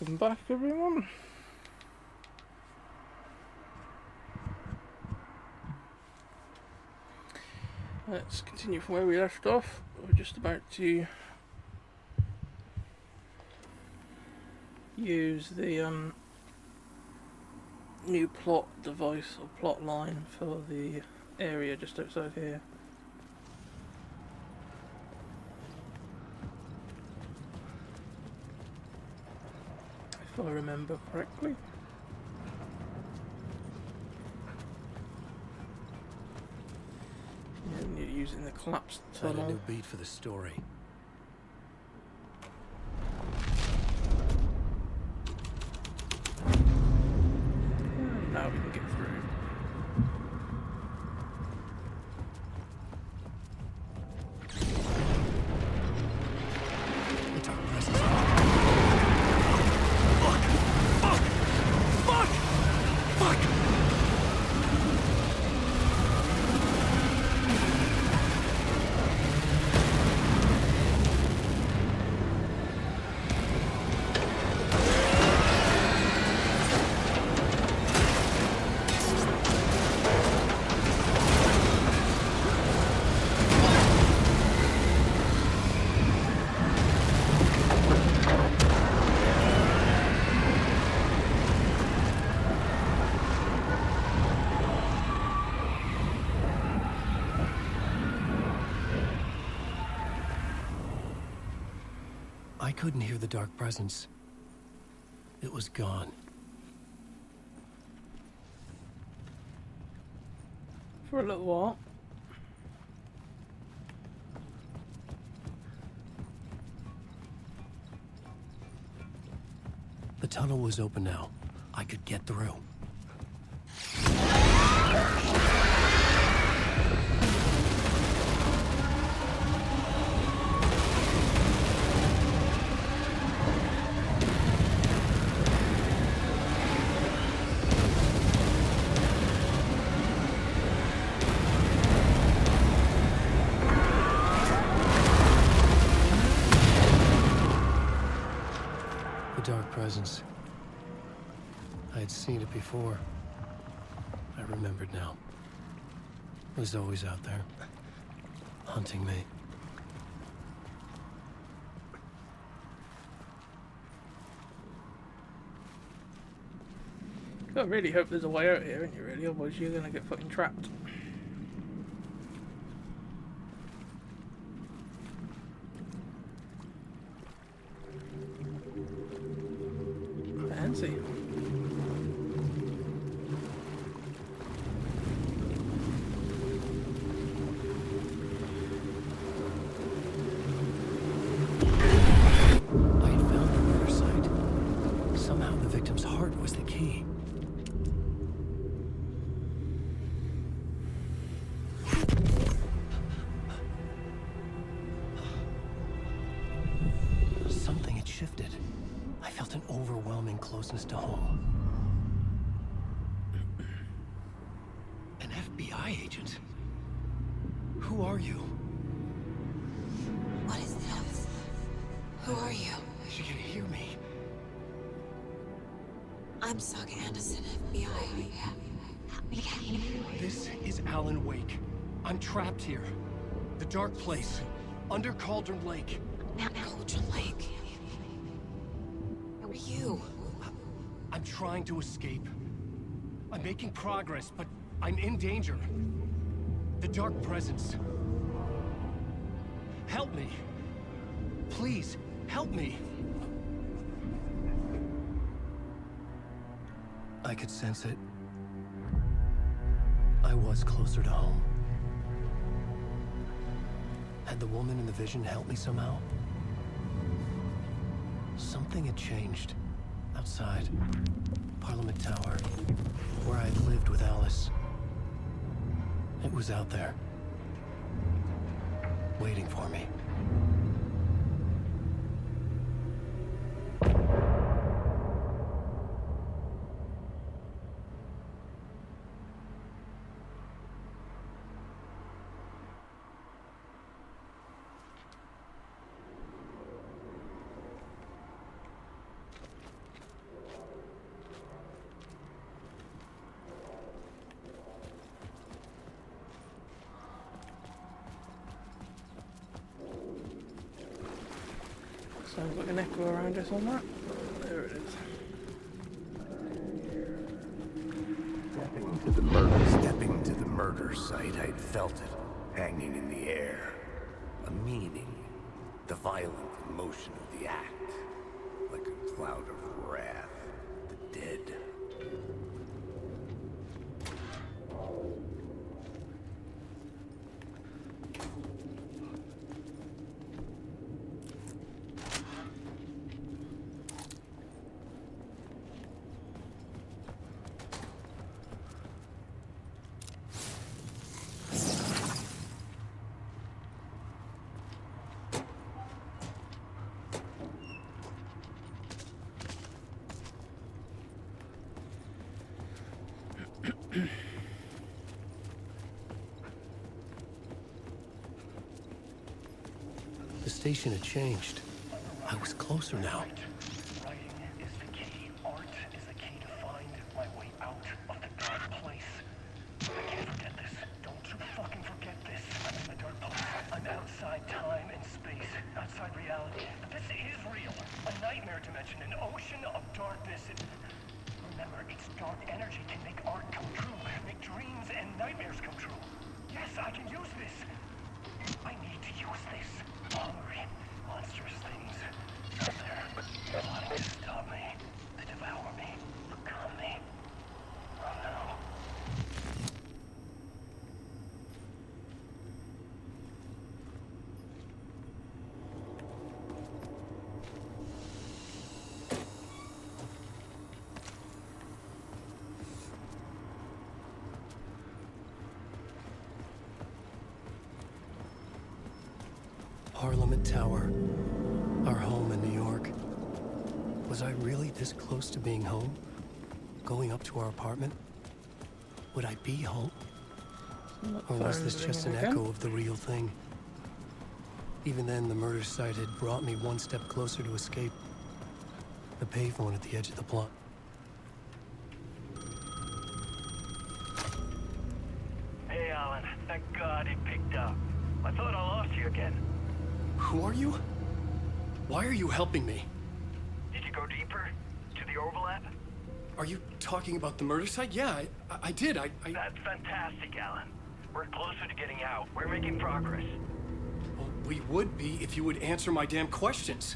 Welcome back, everyone. Let's continue from where we left off. We're just about to use the new plot device or plot line for the area just outside here. If I remember correctly. Yeah, you're using the collapsed Found a tunnel. new beat for the story. And now we can get through. The dark presence. Fuck! Fuck! Fuck! Fuck! I couldn't hear the dark presence. It was gone. For a little while. The tunnel was open now. I could get through. The dark presence. I had seen it before. I remembered now. It was always out there, hunting me. I really hope there's a way out here, ain't you really? Otherwise you're gonna get fucking trapped. Fancy. I had found the murder site. Somehow the victim's heart was the key. Something had shifted. I felt an overwhelming closeness to home. An FBI agent? Who are you? What is this? Who are you? She can hear me. I'm Saga Anderson, FBI. This is Alan Wake. I'm trapped here. The dark place. Under Cauldron Lake. Cauldron Lake. Who are you? I'm trying to escape. I'm making progress, but I'm in danger. The dark presence. Help me. Please, help me. I could sense it. I was closer to home. Had the woman in the vision helped me somehow? Something had changed. Outside. Parliament Tower. Where I had lived with Alice. It was out there. Waiting for me. Sounds like an echo around us on that. There it is. Stepping to the murder site, I'd felt it, hanging in the air. A meaning. The violent emotion of the act. Like a cloud of wrath. The dead. The station had changed. I was closer now. Writing is the key. Art is the key to find my way out of the dark place. I can't forget this. Don't you fucking forget this. I'm in the dark place. I'm outside time and space. Outside reality. But this is real. A nightmare dimension. An ocean of darkness. Remember, its dark energy can make art come true. Make dreams and nightmares come true. Yes, I can use this. I need to use this. Hungry, monstrous things out there, plotting to stop me, to devour me, become me. Oh no. Parliament Tower. Our home in New York. Was I really this close to being home? Going up to our apartment? Would I be home? Or was this just an echo of the real thing? Even then, the murder site had brought me one step closer to escape. The payphone at the edge of the plot. Hey, Alan. Thank God it picked up. I thought I lost you again. Who are you? Why are you helping me? Did you go deeper? To the overlap? Are you talking about the murder site? Yeah, I did. That's fantastic, Alan. We're closer to getting out. We're making progress. Well, we would be if you would answer my damn questions.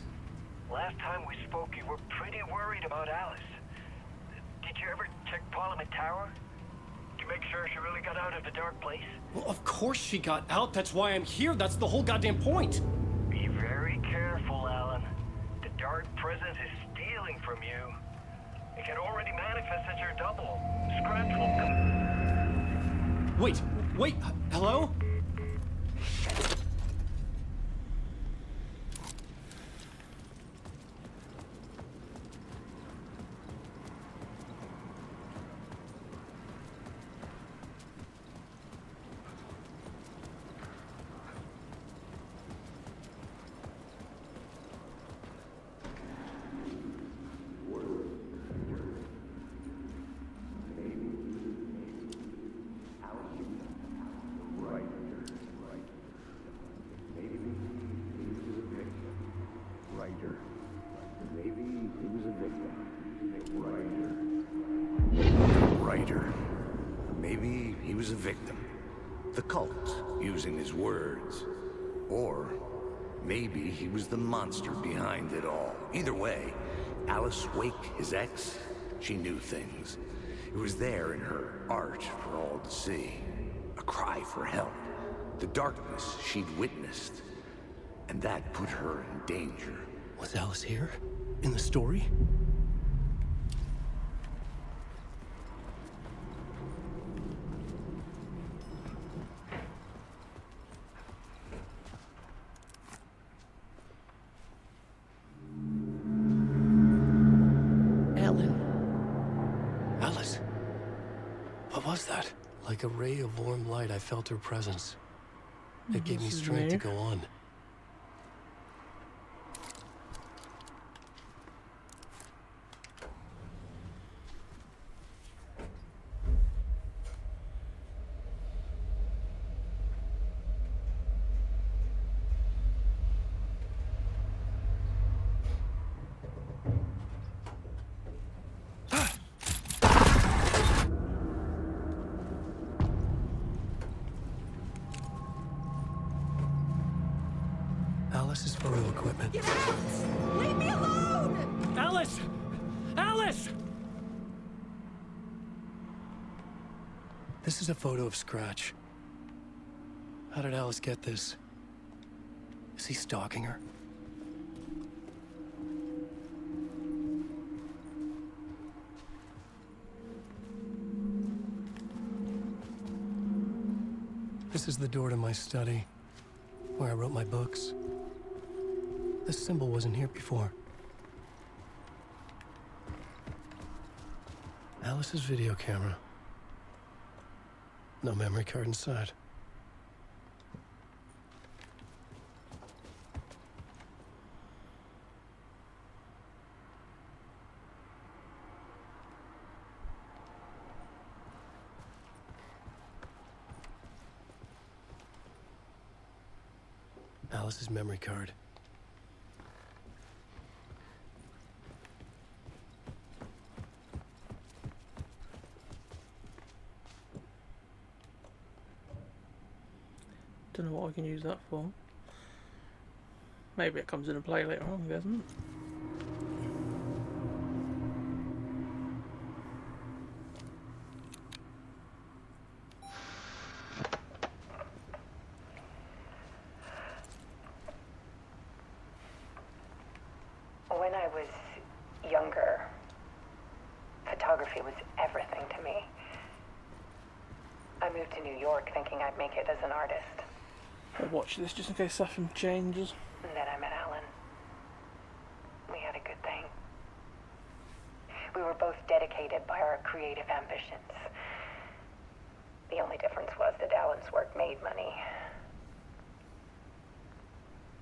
Last time we spoke, you were pretty worried about Alice. Did you ever check Parliament Tower? To make sure she really got out of the dark place? Well, of course she got out. That's why I'm here. That's the whole goddamn point. Be very careful, Alan. The dark presence is stealing from you. It can already manifest as your double. Scratch will come. Wait, hello? Maybe he was a victim. The cult, using his words. Or maybe he was the monster behind it all. Either way, Alice Wake, his ex, she knew things. It was there in her art for all to see. A cry for help. The darkness she'd witnessed. And that put her in danger. Was Alice here? In the story? Alice. What was that? Like a ray of warm light, I felt her presence. It gave me strength to go on. Alice's photo equipment. Get out! Leave me alone! Alice! Alice! This is a photo of Scratch. How did Alice get this? Is he stalking her? This is the door to my study, where I wrote my books. This symbol wasn't here before. Alice's video camera. No memory card inside. Alice's memory card. Don't know what I can use that for. Maybe it comes into play later on, doesn't it? When I was younger, photography was everything to me. I moved to New York thinking I'd make it as an artist. I'll watch this just in case something changes. And then I met Alan. We had a good thing. We were both dedicated by our creative ambitions. The only difference was that Alan's work made money.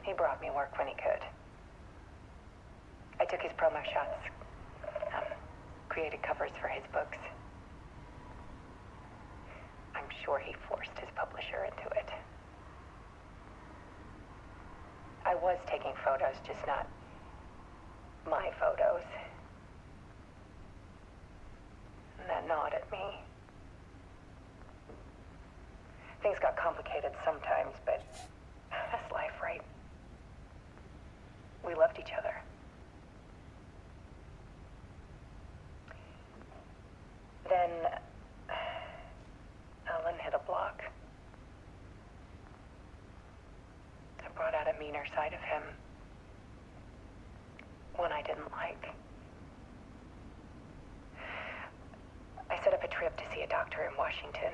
He brought me work when he could. I took his promo shots, created covers for his books. I'm sure he forced his publisher into it. I was taking photos, just not my photos. And that gnawed at me. Things got complicated sometimes, but that's life, right? We loved each other. Then Alan hit a block. I brought out a meaner side of him. One I didn't like. I set up a trip to see a doctor in Washington.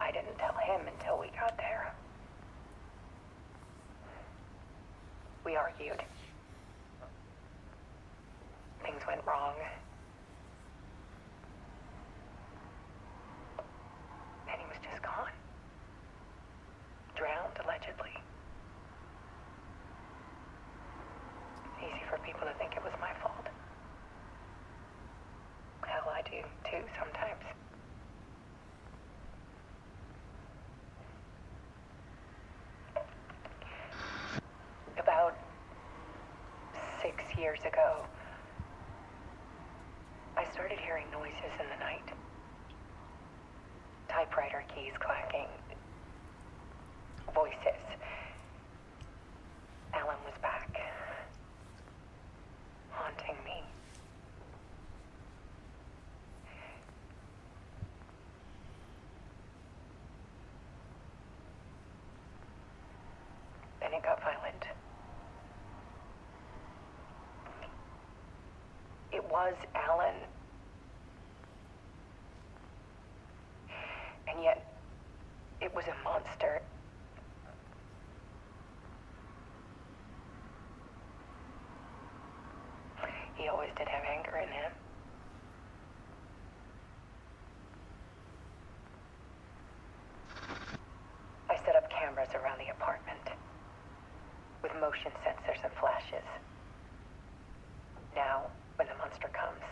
I didn't tell him until we got there. We argued. Things went wrong. And he was just gone. Drowned, allegedly. Easy for people to think it was my fault. Hell, I do too sometimes. About 6 years ago, I started hearing noises in the night. Typewriter keys clacking. Voices. Alan was back. Haunting me. Then it got violent. It was Alan. And yet, it was a monster. He always did have anger in him. I set up cameras around the apartment with motion sensors and flashes. Now, when the monster comes,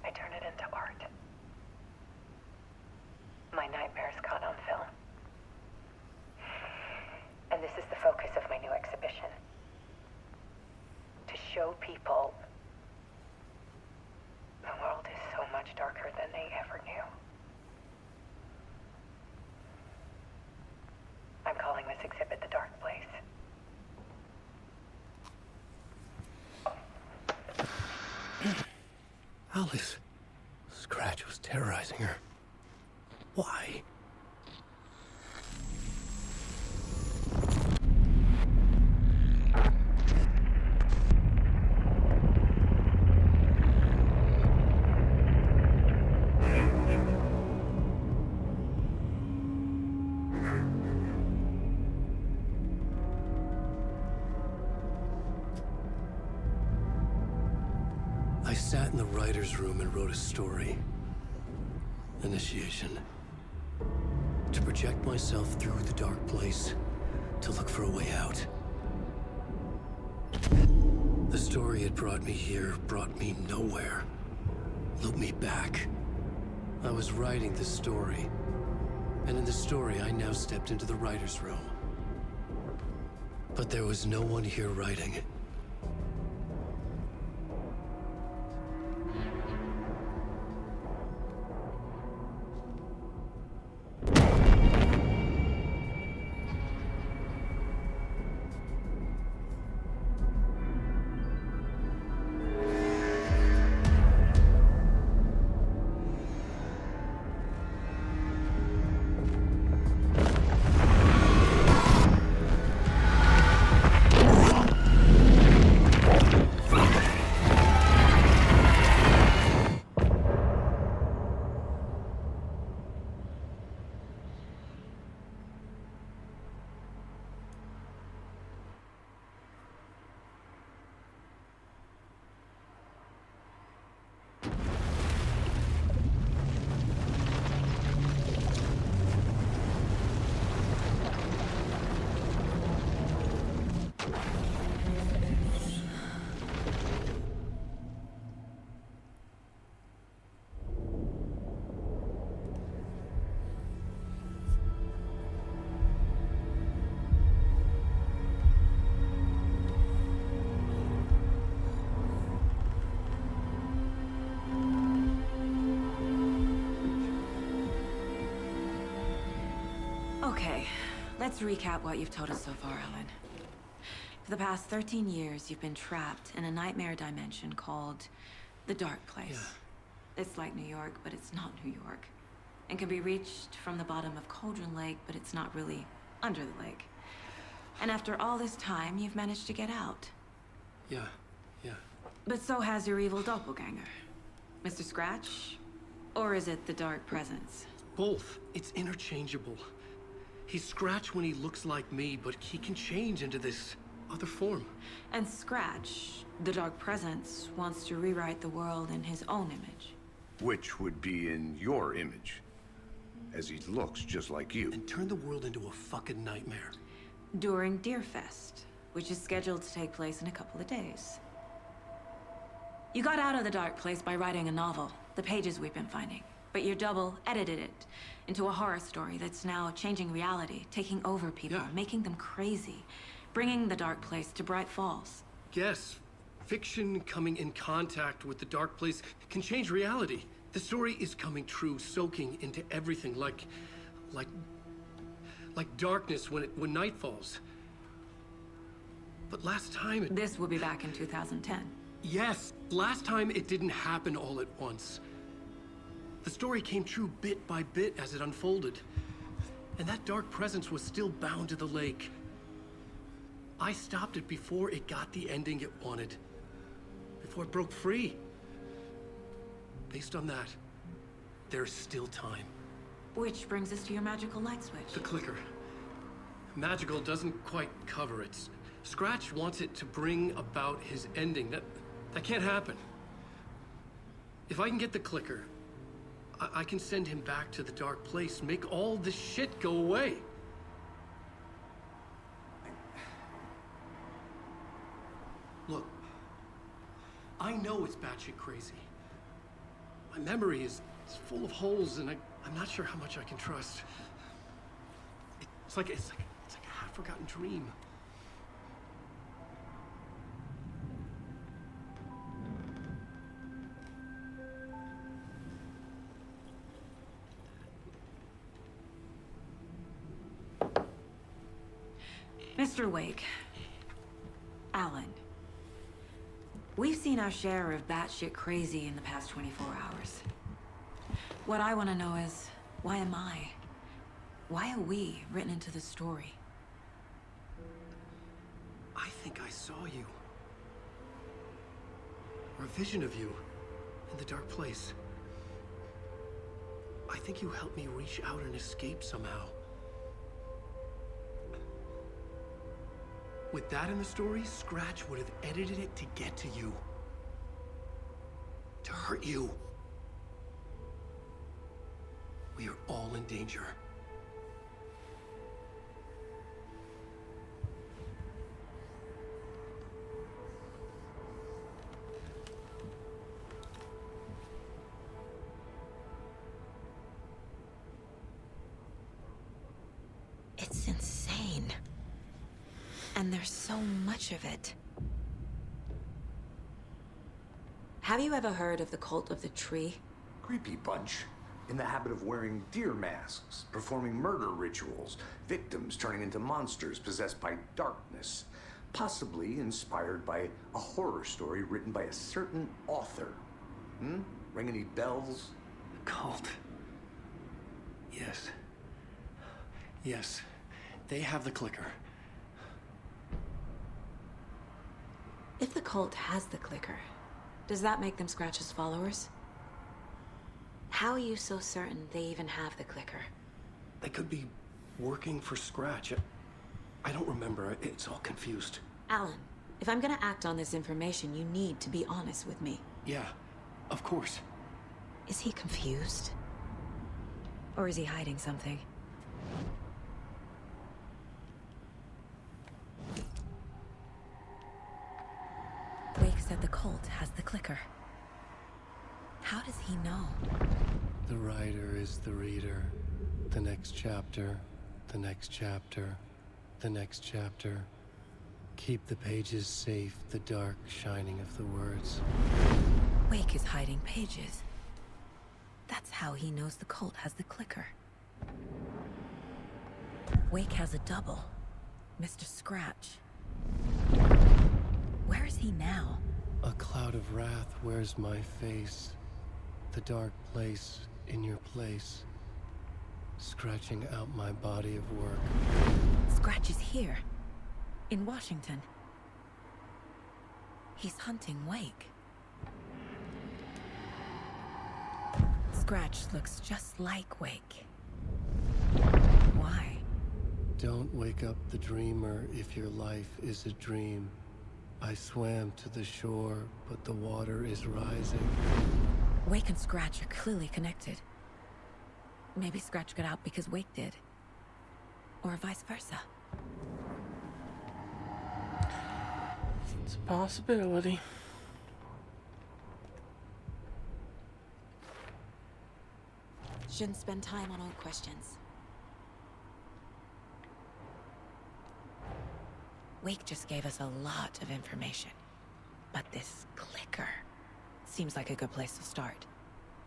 I turn it into art. My nightmares caught on film. And this is the focus of my new exhibition. To show people the world is so much darker than they ever knew. I'm calling this exhibit The Dark Place. Alice. Scratch was terrorizing her. Why? I sat in the writer's room and wrote a story. Initiation. To project myself through the dark place, to look for a way out. The story had brought me here, brought me nowhere. Looped me back. I was writing the story. And in the story, I now stepped into the writer's room. But there was no one here writing. Okay, let's recap what you've told us so far, Alan. For the past 13 years, you've been trapped in a nightmare dimension called the Dark Place. Yeah. It's like New York, but it's not New York. And can be reached from the bottom of Cauldron Lake, but it's not really under the lake. And after all this time, you've managed to get out. Yeah. But so has your evil doppelganger. Mr. Scratch? Or is it the Dark Presence? Both. It's interchangeable. He's Scratch when he looks like me, but he can change into this other form. And Scratch, the Dark Presence, wants to rewrite the world in his own image. Which would be in your image, as he looks just like you. And turn the world into a fucking nightmare. During Deerfest, which is scheduled to take place in a couple of days. You got out of the Dark Place by writing a novel, the pages we've been finding. But your double edited it into a horror story that's now changing reality, taking over people, Yeah. making them crazy, bringing the Dark Place to Bright Falls. Yes, fiction coming in contact with the dark place can change reality. The story is coming true, soaking into everything like darkness when night falls. But last time This will be back in 2010. Yes, last time it didn't happen all at once. The story came true bit by bit as it unfolded. And that dark presence was still bound to the lake. I stopped it before it got the ending it wanted. Before it broke free. Based on that, there's still time. Which brings us to your magical light switch. The clicker. Magical doesn't quite cover it. Scratch wants it to bring about his ending. That can't happen. If I can get the clicker, I can send him back to the dark place, make all this shit go away. Look, I know it's batshit crazy. My memory is full of holes, and I'm not sure how much I can trust. It's like a half-forgotten dream. Mr. Wake. Alan. We've seen our share of batshit crazy in the past 24 hours. What I want to know is, why am I? Why are we written into the story? I think I saw you. Or a vision of you in the dark place. I think you helped me reach out and escape somehow. With that in the story, Scratch would have edited it to get to you. To hurt you. We are all in danger. It's insane. And there's so much of it. Have you ever heard of the Cult of the Tree? Creepy bunch. In the habit of wearing deer masks, performing murder rituals, victims turning into monsters possessed by darkness. Possibly inspired by a horror story written by a certain author. Ring any bells? Cult. Yes. Yes. They have the clicker. If the cult has the clicker, does that make them Scratch's followers? How are you so certain they even have the clicker? They could be working for Scratch. I don't remember. It's all confused. Alan, if I'm gonna act on this information, you need to be honest with me. Yeah, of course. Is he confused? Or is he hiding something? Wake said the cult has the clicker. How does he know? The writer is the reader. The next chapter, the next chapter, the next chapter. Keep the pages safe, the dark shining of the words. Wake is hiding pages. That's how he knows the cult has the clicker. Wake has a double. Mr. Scratch. Where is he now? A cloud of wrath wears my face. The dark place in your place. Scratching out my body of work. Scratch is here. In Washington. He's hunting Wake. Scratch looks just like Wake. Why? Don't wake up the dreamer if your life is a dream. I swam to the shore, but the water is rising. Wake and Scratch are clearly connected. Maybe Scratch got out because Wake did. Or vice versa. It's a possibility. Shouldn't spend time on old questions. Wake just gave us a lot of information. But this clicker seems like a good place to start.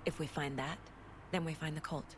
If we find that, then we find the cult.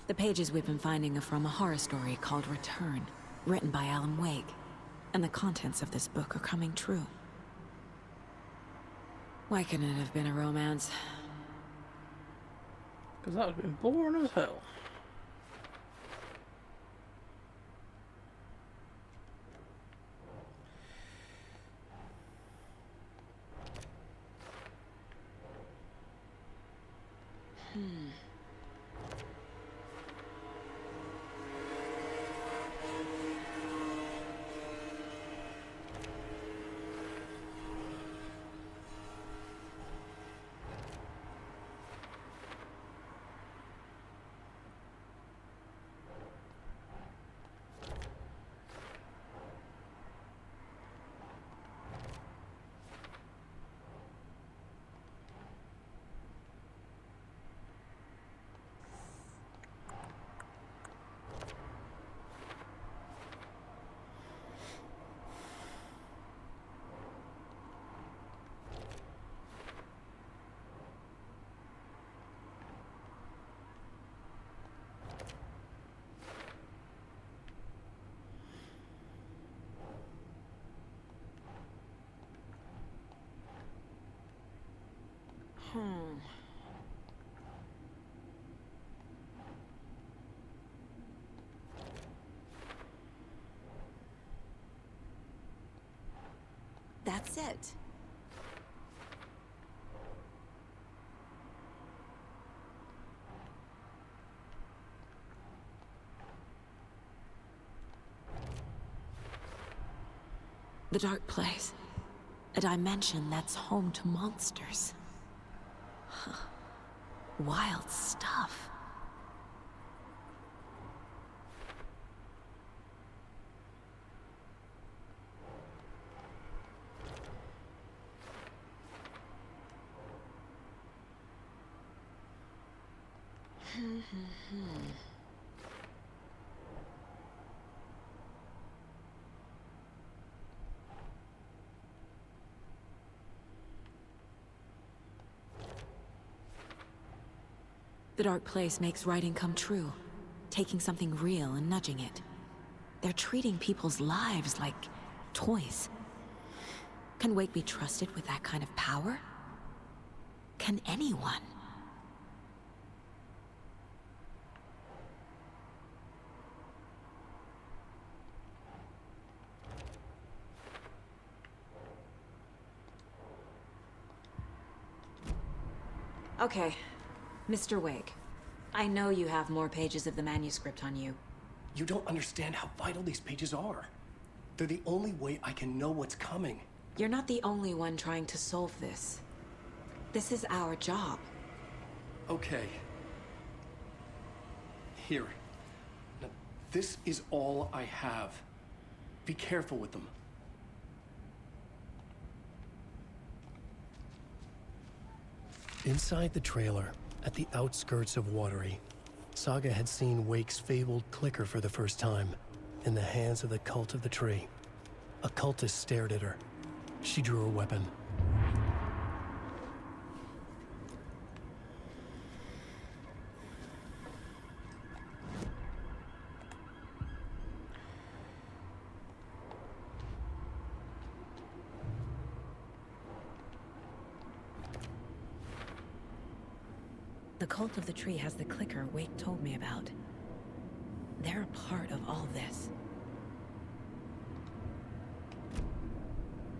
The pages we've been finding are from a horror story called Return, written by Alan Wake. And the contents of this book are coming true. Why couldn't it have been a romance? Because that would have been boring as hell. That's it. The Dark Place. A dimension that's home to monsters. Huh. Wild stuff. The Dark Place makes writing come true, taking something real and nudging it. They're treating people's lives like toys. Can Wake be trusted with that kind of power? Can anyone? Okay, Mr. Wake. I know you have more pages of the manuscript on you. You don't understand how vital these pages are. They're the only way I can know what's coming. You're not the only one trying to solve this. This is our job. Okay. Here. Now, this is all I have. Be careful with them. Inside the trailer, at the outskirts of Watery, Saga had seen Wake's fabled clicker for the first time, in the hands of the Cult of the Tree. A cultist stared at her. She drew a weapon. The Cult of the Tree has the clicker Wake told me about. They're a part of all this.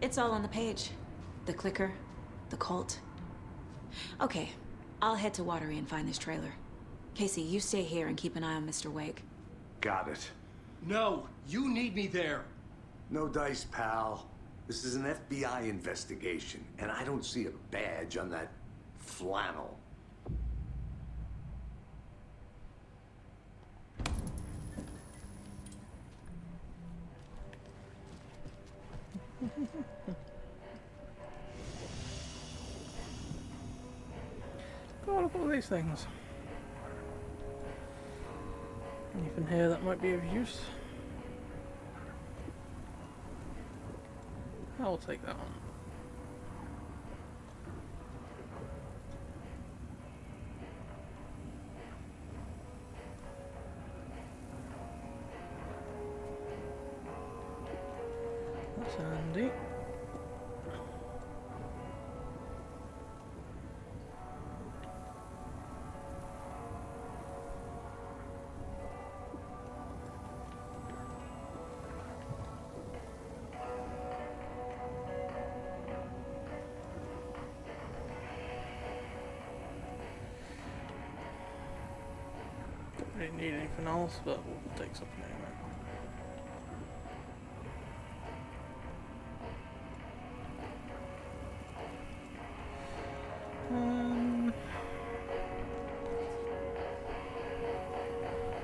It's all on the page. The clicker, the cult. Okay, I'll head to Watery and find this trailer. Casey, you stay here and keep an eye on Mr. Wake. Got it. No, you need me there. No dice, pal. This is an FBI investigation, and I don't see a badge on that flannel. Oh, look at all these things. Anything here that might be of use? I'll take that one. That's handy. Don't really need anything else, but we'll take something anyway.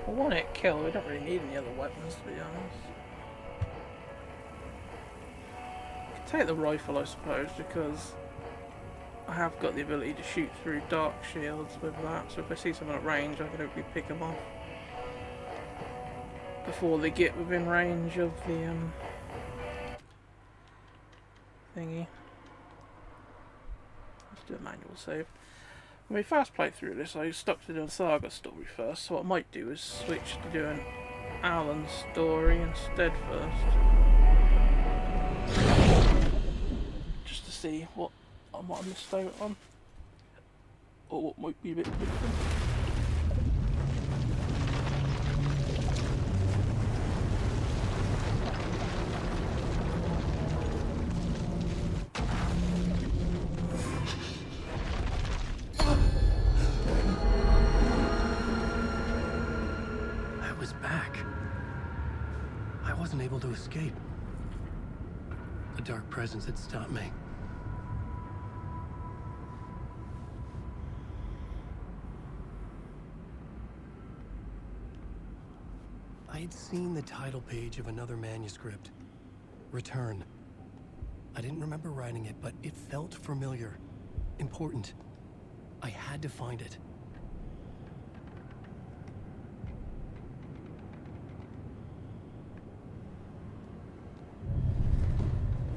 A one-hit kill, we don't really need any other weapons to be honest. Take the rifle I suppose, because I have got the ability to shoot through dark shields with that, so if I see someone at range I can hopefully pick them off before they get within range of the thingy. Let's do a manual save. When we first played through this, I stuck to doing Saga story first, so what I might do is switch to doing Alan's story instead first. Just to see what I might have missed out on. or what might be a bit different. I was back. I wasn't able to escape. A dark presence had stopped me. I had seen the title page of another manuscript. Return. I didn't remember writing it, but it felt familiar. Important. I had to find it.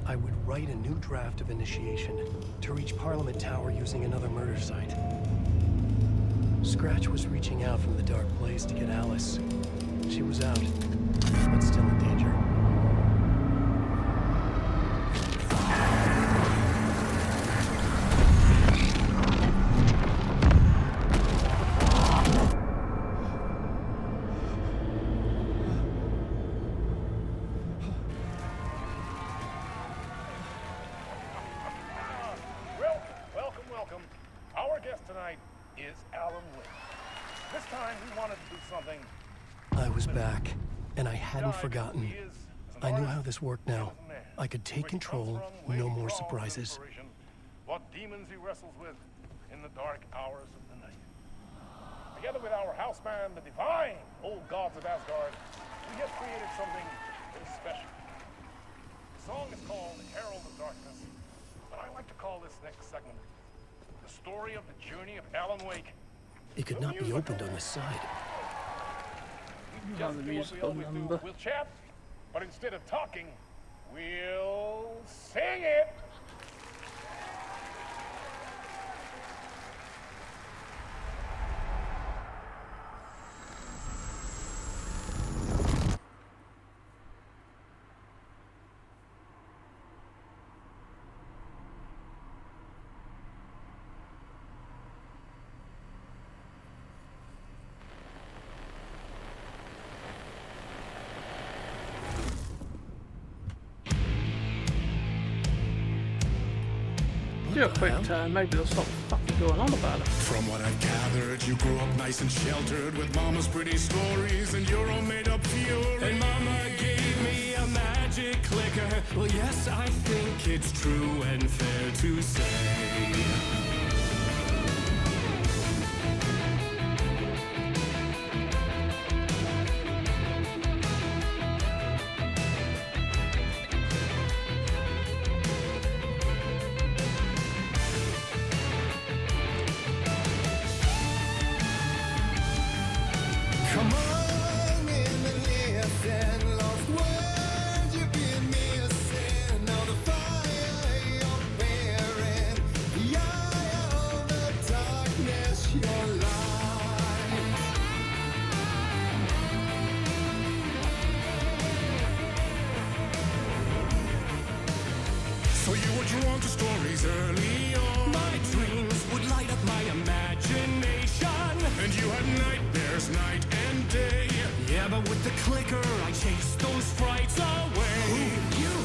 I would write a new draft of initiation to reach Parliament Tower using another murder site. Scratch was reaching out from the dark place to get Alice. She was out, but still in danger. Welcome. Our guest tonight is Alan Wake. This time we wanted to do something. I was back, and I hadn't forgotten. I knew how this worked now. I could take control, no more surprises. What demons he wrestles with in the dark hours of the night. Together with our house band, the divine old gods of Asgard, we have created something that is special. The song is called Herald of Darkness, but I like to call this next segment the story of the journey of Alan Wake. It could not be opened on the side. Oh, the musical number. We'll chat, but instead of talking, we'll sing it. Do a quick turn, maybe they'll stop fucking going on about it. From what I've gathered, you grew up nice and sheltered with mama's pretty stories and your own made-up fury. And mama gave me a magic clicker. Well, yes, I think it's true and fair to say. Come on in and listen, lost words you've been missing. Now the fire you're bearing, the eye of the darkness, your light. So you were drawn to stories early on. My dreams would light up my imagination, and you had nightmares night and day. Yeah, but with the clicker, I chased those frights away. Ooh, you,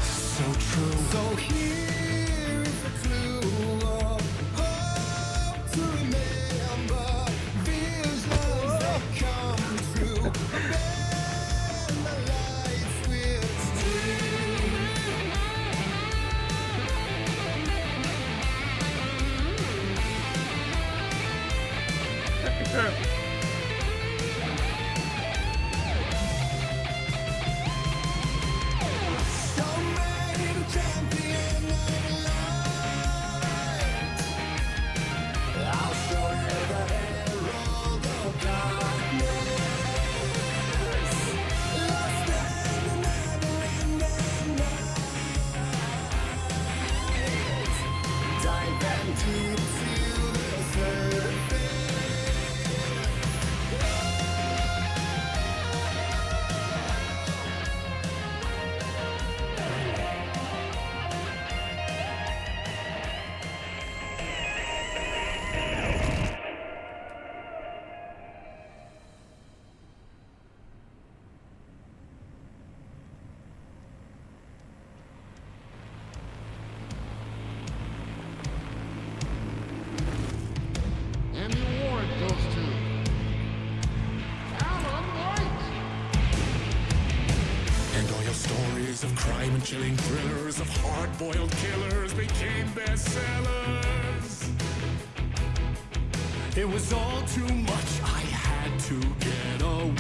so true. So here is a clue of hope to remember. Visions that come true. Bend the lights with steel. Sure. So many champion of light. I'll show you the herald of darkness. Lost in the never-ending night. Dive and deep to the surface. Chilling thrillers of hard-boiled killers became bestsellers. It was all too much, I had to get away.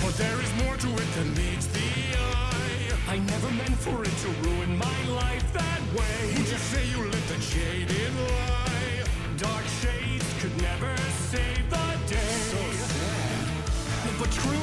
But there is more to it than meets the eye. I never meant for it to ruin my life that way. Would you say you lit the jaded lie? Dark shades could never save the day. So sad, but true.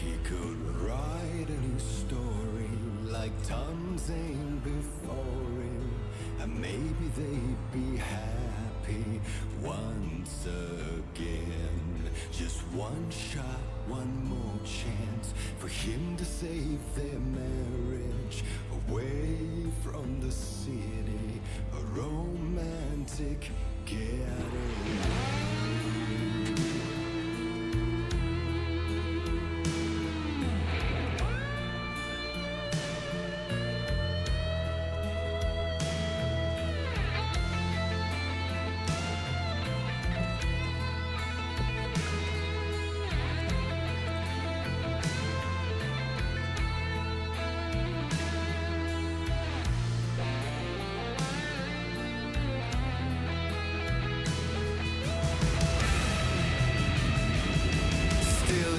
He could write any story like Tom Zane before him, and maybe they'd be happy once again. Just one shot, one more chance for him to save their marriage away from the city, a romantic getaway.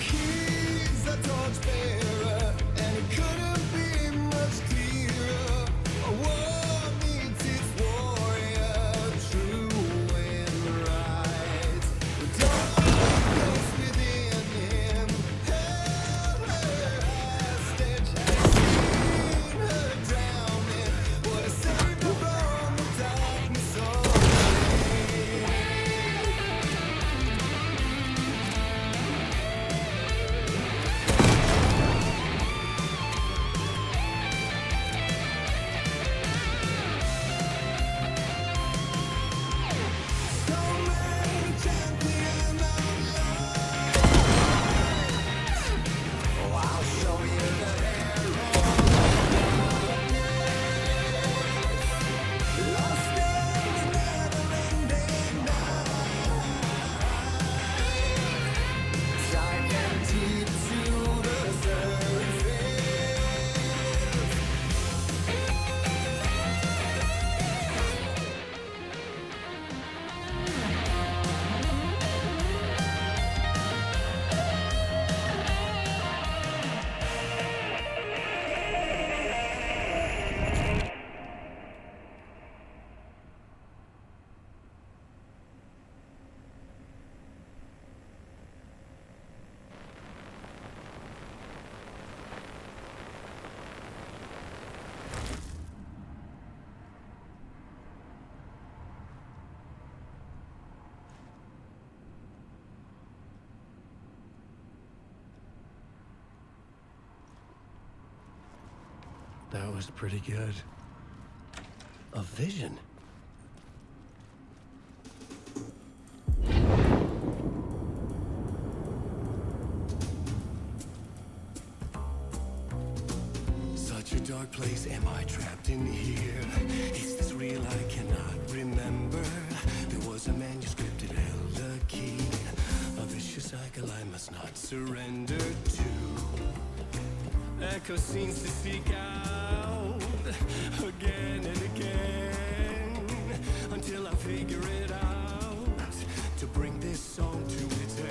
He's a torchbearer, and it couldn't be much clearer. A war meets its warrior, true and right. The darkness within him held her hostage. Had seen her drowning, what a saved her from the darkness of the That was pretty good. A vision. Such a dark place, am I trapped in here? Is this real? I cannot remember. There was a manuscript, it held a key. A vicious cycle I must not surrender to. Echo scenes to seek out again and again until I figure it out to bring this song to its end.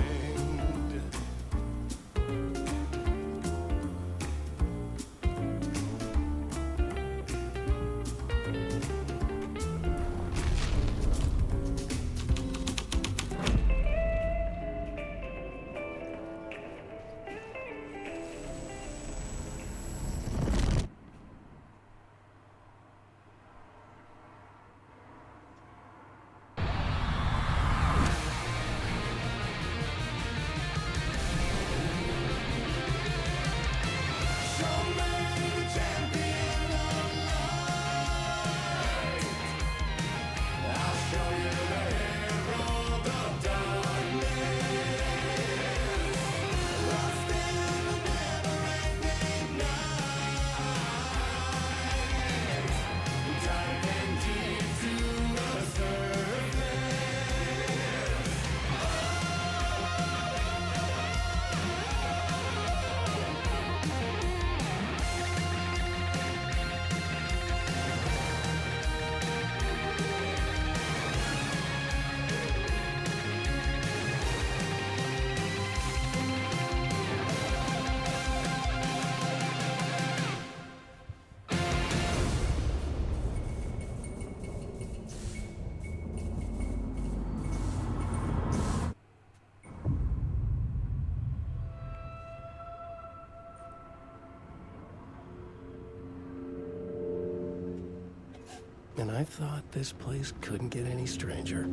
And I thought this place couldn't get any stranger.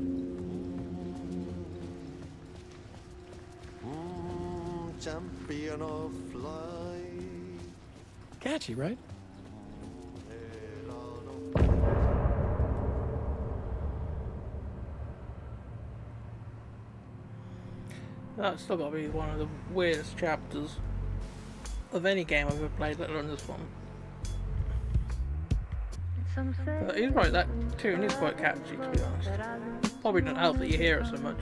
Champion of life. Catchy, right? That's still got to be one of the weirdest chapters of any game I've ever played, let alone this one. But he's right, that tune is quite catchy, to be honest. Probably not help that you hear it so much.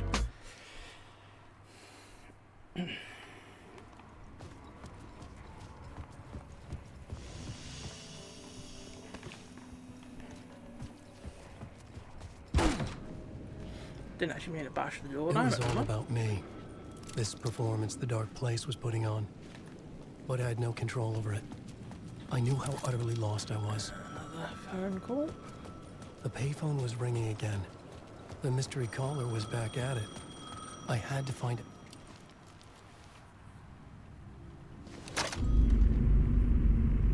Didn't actually mean to bash the door. It No, was no, all no. about me. This performance the Dark Place was putting on. But I had no control over it. I knew how utterly lost I was. Another phone call? The payphone was ringing again. The mystery caller was back at it. I had to find it.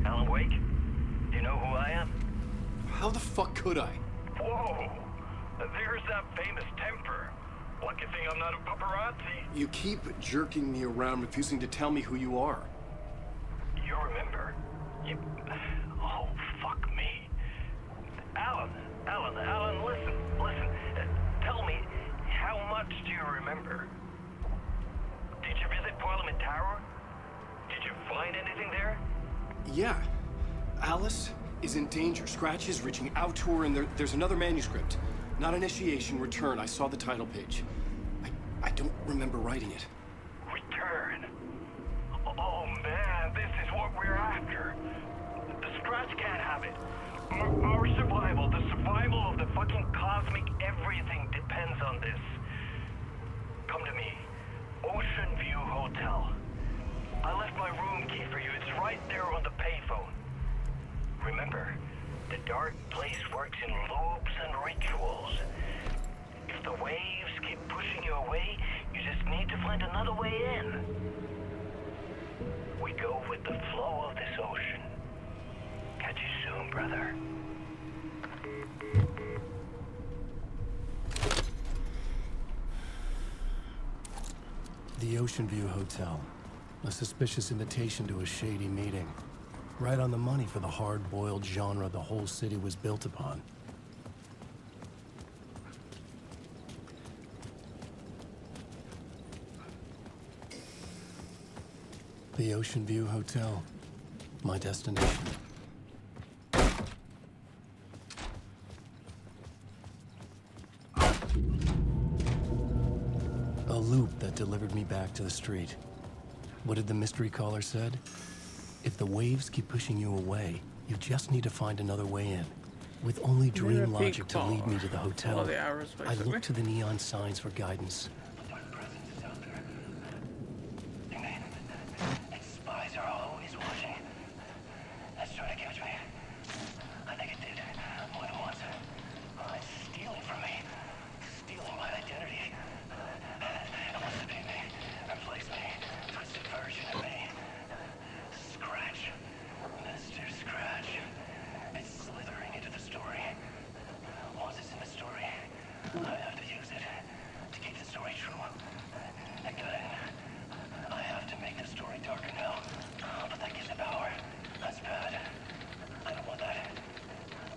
Alan Wake? Do you know who I am? How the fuck could I? Whoa! There's that famous temper. Lucky thing I'm not a paparazzi. You keep jerking me around, refusing to tell me who you are. You remember? You... Oh, fuck me. Alan, listen. Tell me, how much do you remember? Did you visit Parliament Tower? Did you find anything there? Yeah. Alice is in danger. Scratch is reaching out to her, and there's another manuscript. Not initiation, return. I saw the title page. I don't remember writing it. Return. Oh man, this is what we're after. The Scratch can't have it. Our survival, the survival of the fucking cosmic everything depends on this. Come to me. Ocean View Hotel. I left my room key for you. It's right there on the payphone. Remember, the Dark Place works in loops and rituals. If the waves keep pushing you away, you just need to find another way in. We go with the flow of this ocean. Catch you soon, brother. The Ocean View Hotel. A suspicious invitation to a shady meeting. Right on the money for the hard-boiled genre the whole city was built upon. The Ocean View Hotel. My destination. A loop that delivered me back to the street. What did the mystery caller said? If the waves keep pushing you away, you just need to find another way in. With only dream logic to lead me to the hotel, Follow the arrows, I basically. look to the neon signs for guidance. Dark presence is out there. Hey man, its spies are always watching. That's trying to catch me. I think it did more than once. It's stealing from me. Stealing my identity. It wants to be me. Replace me. Twisted version of me. Scratch. Mr. Scratch. It's slithering into the story. Once it's in the story, I have to use it to keep the story true. Again, I have to make the story darker now. But that gives it power. That's bad. I don't want that.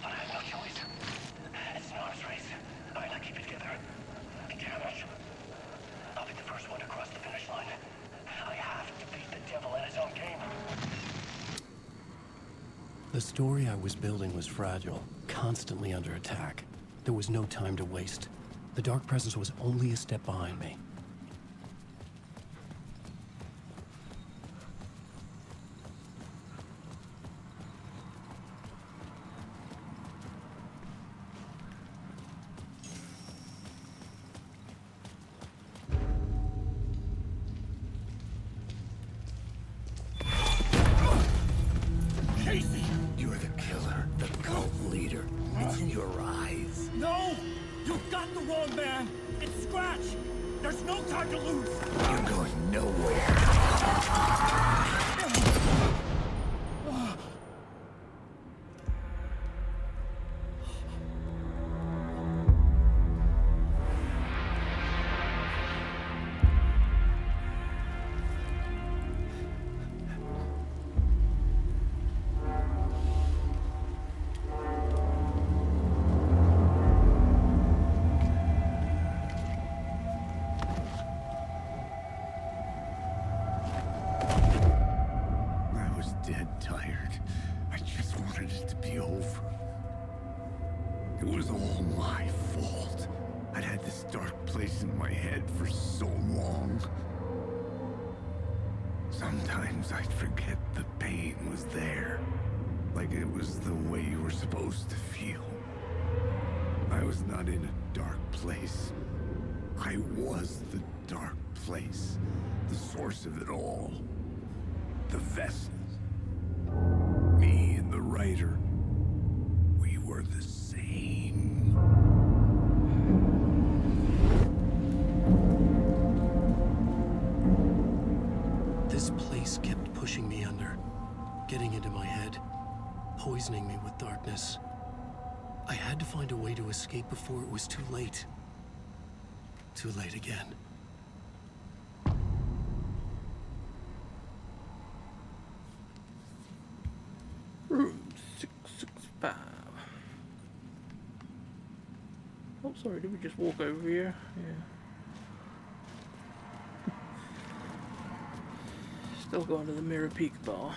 But I have no choice. It's an arms race. I gotta keep it together. Damn it. I'll be the first one to cross the finish line. I have to beat the devil at his own game. The story I was building was fragile, constantly under attack. There was no time to waste. The Dark Presence was only a step behind me. Casey! You're the killer, the cult leader. It's in your eyes. No! You've got the wrong man! It's Scratch! There's no time to lose! You're going nowhere. I was dead tired. I just wanted it to be over. It was all my fault. I'd had this dark place in my head for so long. Sometimes I'd forget the pain was there. Like it was the way you were supposed to feel. I was not in a dark place. I was the dark place. The source of it all. The vessel. Me and the writer. We were the same. This place kept pushing me under, getting into my head, poisoning me with darkness. I had to find a way to escape before it was too late. Too late again. Room 665. Oh, sorry, did we just walk over here? Yeah. Still going to the Mirror Peak bar.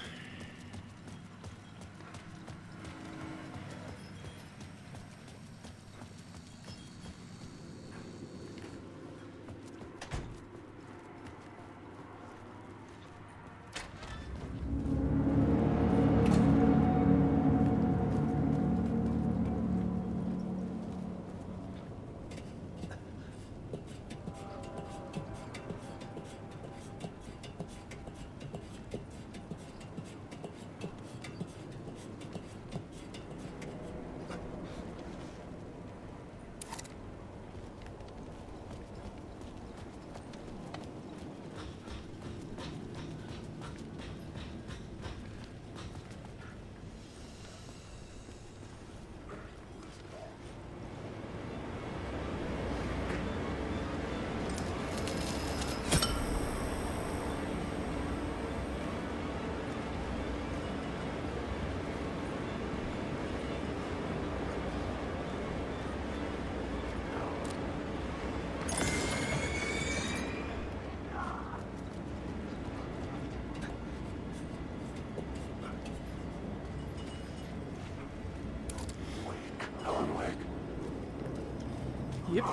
Yep.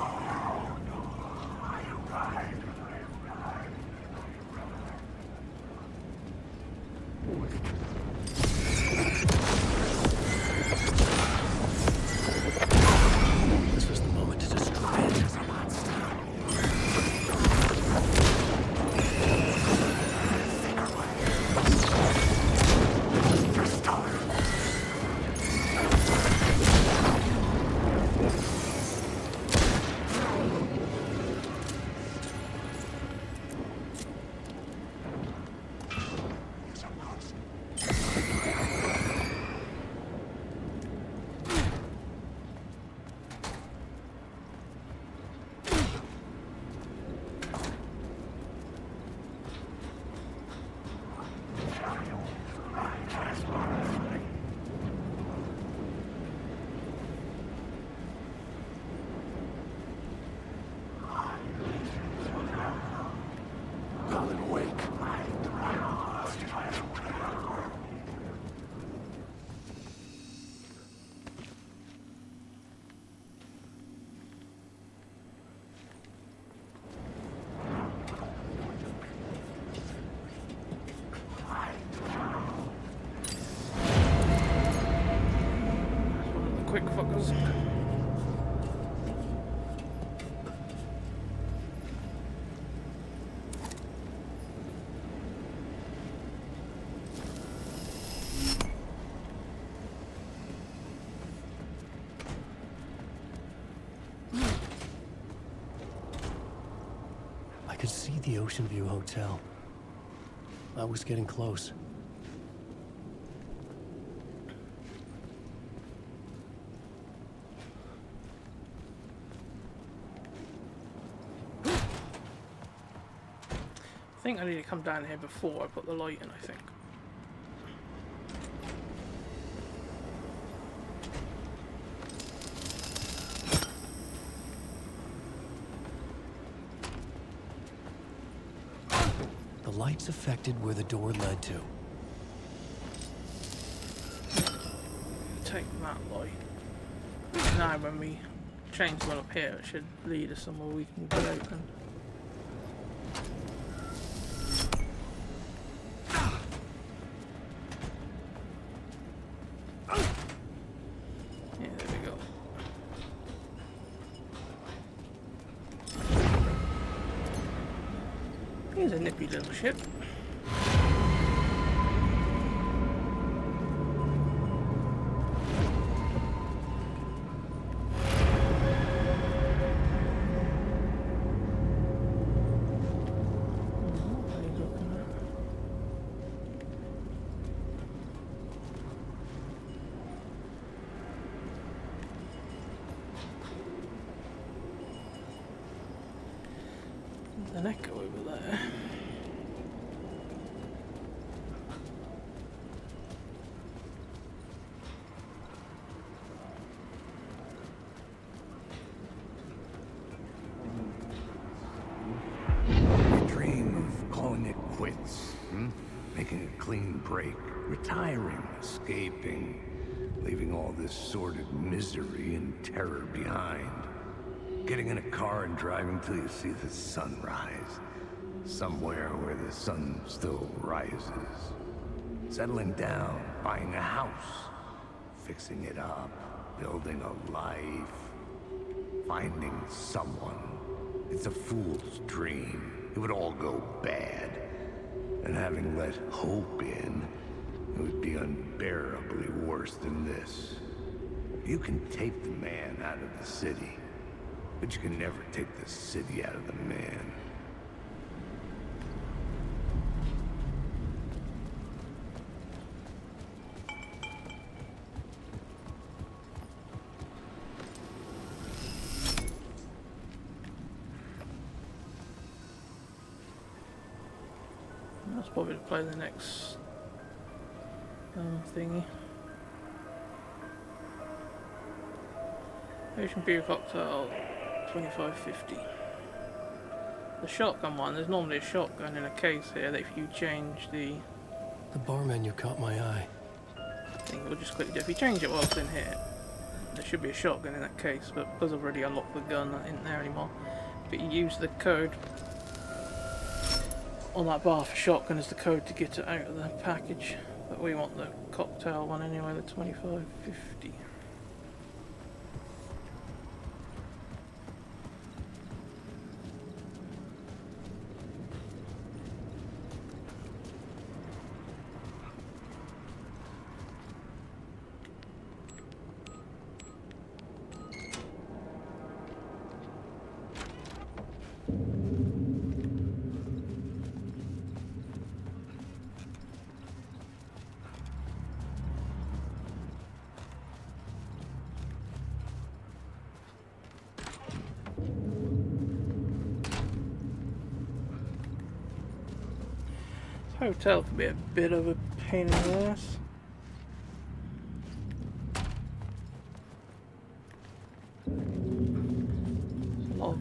This was the moment to destroy it as a monster. Colin, wake. One of the quick fuckers. I could see the Ocean View Hotel. I was getting close. I think I need to come down here before I put the light in, I think. The lights affected where the door led to. Take that light. Now when we change the one up here, it should lead us somewhere we can get open. Yeah, there we go. Here's a nippy little ship. There's an echo over there. You dream of calling it quits, making a clean break, retiring, escaping, leaving all this sordid misery and terror behind. Getting in a car and driving till you see the sun rise. Somewhere where the sun still rises. Settling down, buying a house, fixing it up, building a life, finding someone. It's a fool's dream. It would all go bad. And having let hope in, it would be unbearably worse than this. You can take the man out of the city, but you can never take the city out of the man. That's probably to play the next thingy. Ocean Beer Cocktail, 25.50. The shotgun one, there's normally a shotgun in a case here that if you change the The bar menu caught my eye. thing, we'll just quickly do. If you change it while it's in here, there should be a shotgun in that case, but because I've already unlocked the gun, that isn't there anymore. But you use the code on that bar for shotgun as the code to get it out of the package. But we want the cocktail one anyway, the 2550. Hotel can be a bit of a pain in the ass. A lot of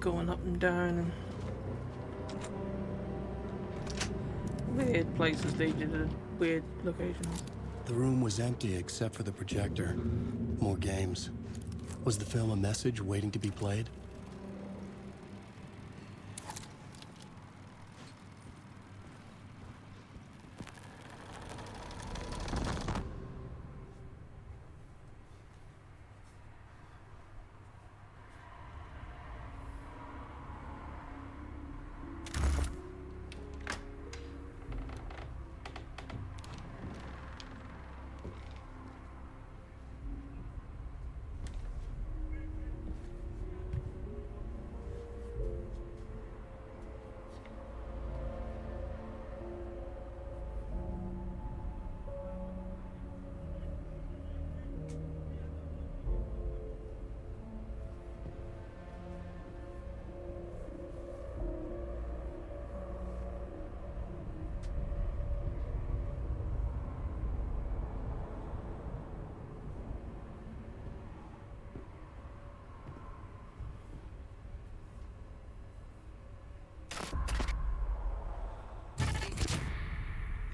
going up and down and weird places they did at weird locations. The room was empty except for the projector. More games. Was the film a message waiting to be played?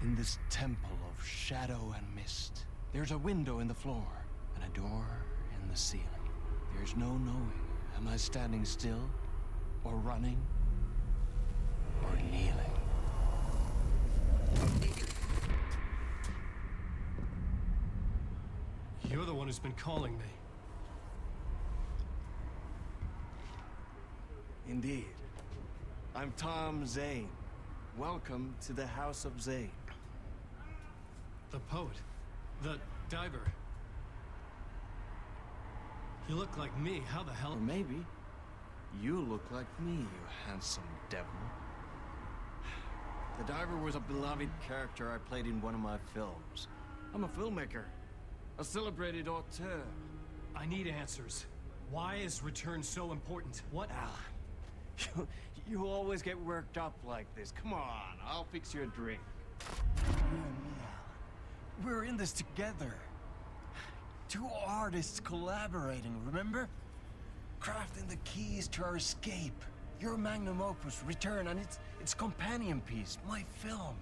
In this temple of shadow and mist, there's a window in the floor and a door in the ceiling. There's no knowing, am I standing still, or running, or kneeling? You're the one who's been calling me. Indeed. I'm Tom Zane. Welcome to the House of Zane. The poet. The diver. You look like me. How the hell? Or maybe you look like me, you handsome devil. The diver was a beloved character I played in one of my films. I'm a filmmaker, a celebrated auteur. I need answers. Why is Return so important? What? Al, you always get worked up like this. Come on, I'll fix you a drink. You and me, Al. We're in this together. Two artists collaborating, remember? Crafting the keys to our escape. Your magnum opus, Return, and its companion piece, my film.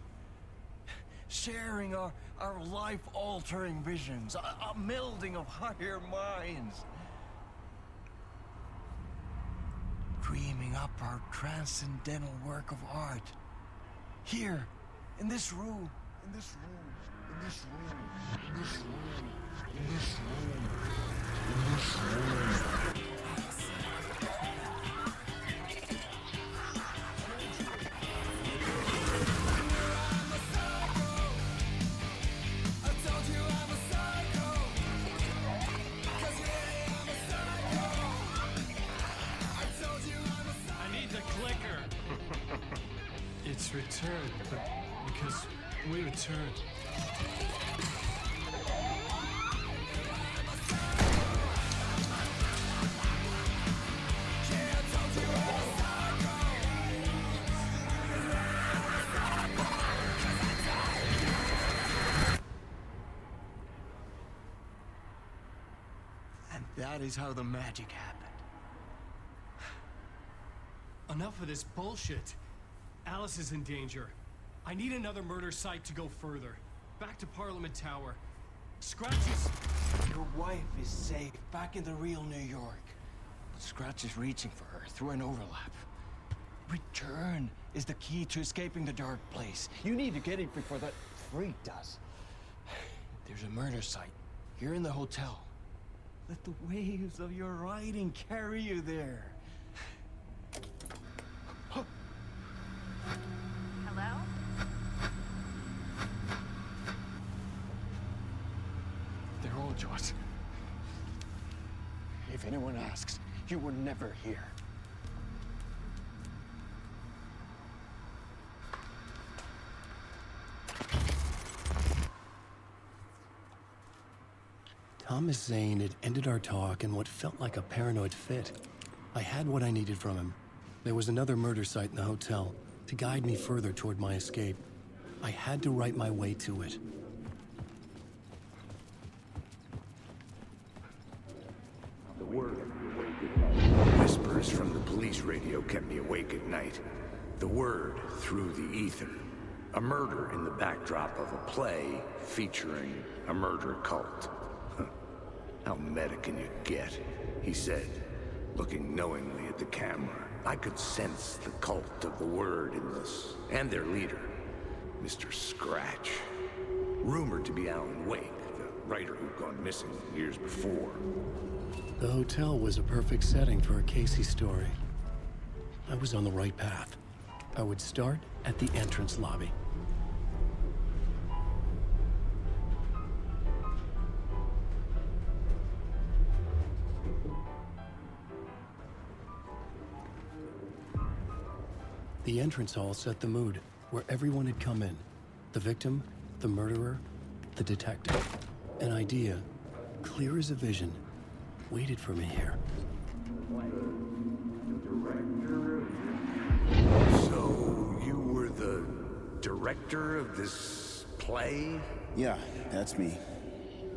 Sharing our life-altering visions, a melding of higher minds. Dreaming up our transcendental work of art. Here, in this room, in this room, in this room, in this room, in this room, in this room. It's Return, but because we returned. And that is how the magic happened. Enough of this bullshit. Alice is in danger. I need another murder site to go further. Back to Parliament Tower. Scratches! Your wife is safe, back in the real New York. But Scratch is reaching for her through an overlap. Return is the key to escaping the dark place. You need to get it before that freak does. There's a murder site here in the hotel. Let the waves of your writing carry you there. Hello? They're all yours. If anyone asks, you were never here. Thomas Zane had ended our talk in what felt like a paranoid fit. I had what I needed from him. There was another murder site in the hotel to guide me further toward my escape. I had to write my way to it. The word whispers from the police radio kept me awake at night. The word through the ether. A murder in the backdrop of a play featuring a murder cult. Huh. How meta can you get? He said, looking knowingly at the camera. I could sense the cult of the word in this, and their leader, Mr. Scratch. Rumored to be Alan Wake, the writer who'd gone missing years before. The hotel was a perfect setting for a Casey story. I was on the right path. I would start at the entrance lobby. The entrance hall set the mood, where everyone had come in. The victim, the murderer, the detective. An idea, clear as a vision, waited for me here. So, you were the director of this play? Yeah, that's me.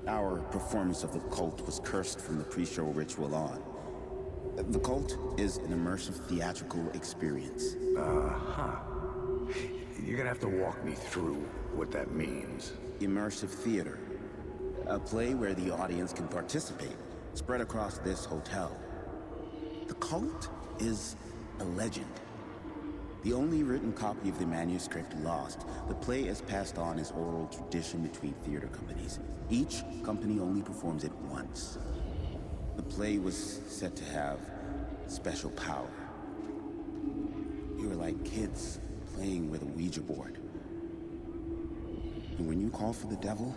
Our performance of the cult was cursed from the pre-show ritual on. The cult is an immersive theatrical experience. Uh-huh. You're gonna have to walk me through what that means. Immersive theater. A play where the audience can participate, spread across this hotel. The cult is a legend. The only written copy of the manuscript lost, the play is passed on as oral tradition between theater companies. Each company only performs it once. The play was said to have special power. You were like kids playing with a Ouija board. And when you call for the devil,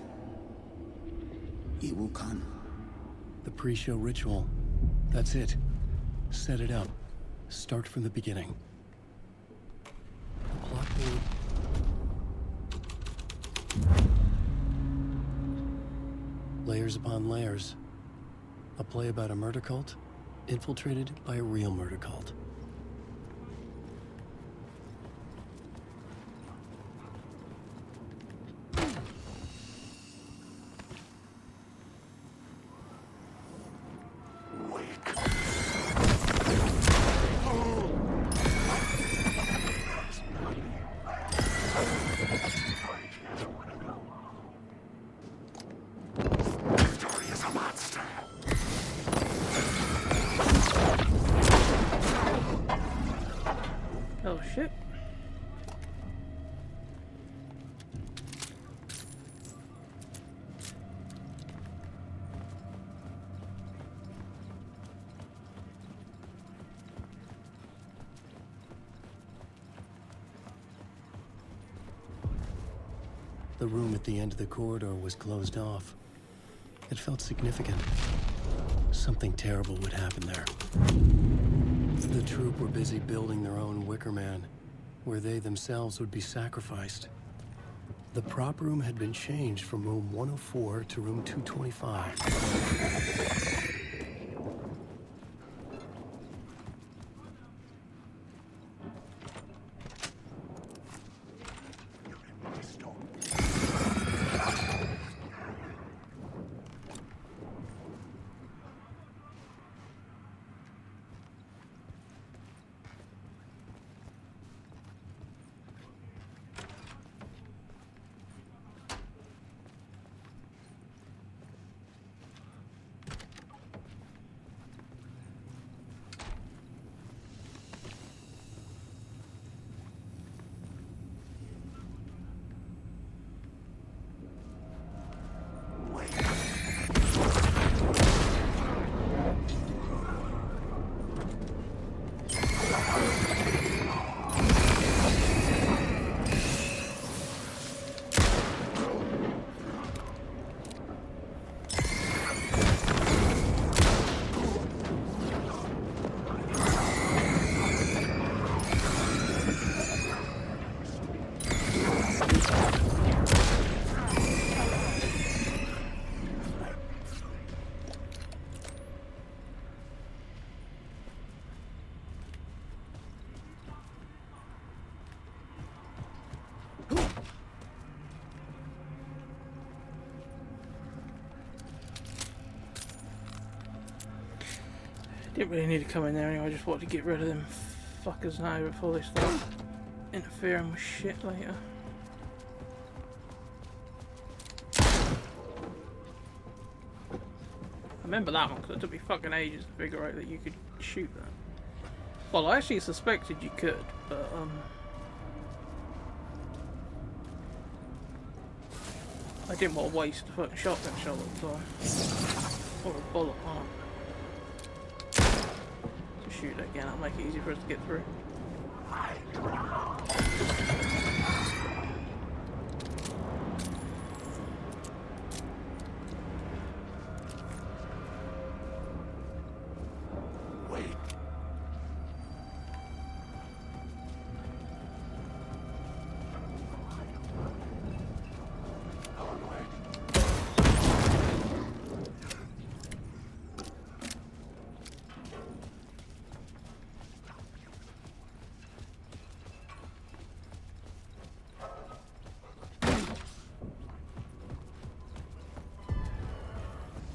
he will come. The pre-show ritual. That's it. Set it up. Start from the beginning. The plot board. Layers upon layers. A play about a murder cult, infiltrated by a real murder cult. Oh shit. The room at the end of the corridor was closed off. It felt significant. Something terrible would happen there. The troupe were busy building their own Wicker Man, where they themselves would be sacrificed. The prop room had been changed from room 104 to room 225. Didn't really need to come in there anyway, I just wanted to get rid of them fuckers now before they start interfering with shit later. I remember that one because it took me fucking ages to figure out that you could shoot that. Well, I actually suspected you could, but I didn't want to waste a fucking shotgun shell at the time. Or a bullet on it. So shoot it again, that'll make it easy for us to get through.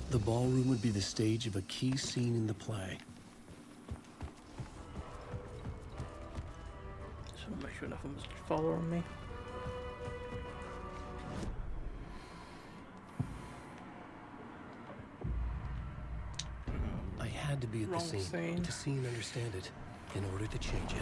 The ballroom would be the stage of a key scene in the play. Just want to make sure nothing was following me. I had to be at the Wrong scene scene. to see and understand it in order to change it.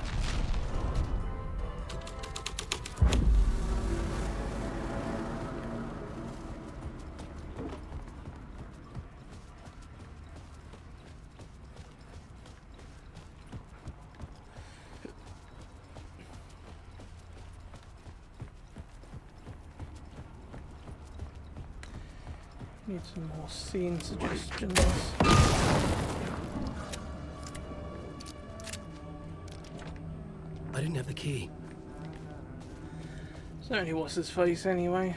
Need some more scene suggestions. I didn't have the key. It's only what's his face anyway.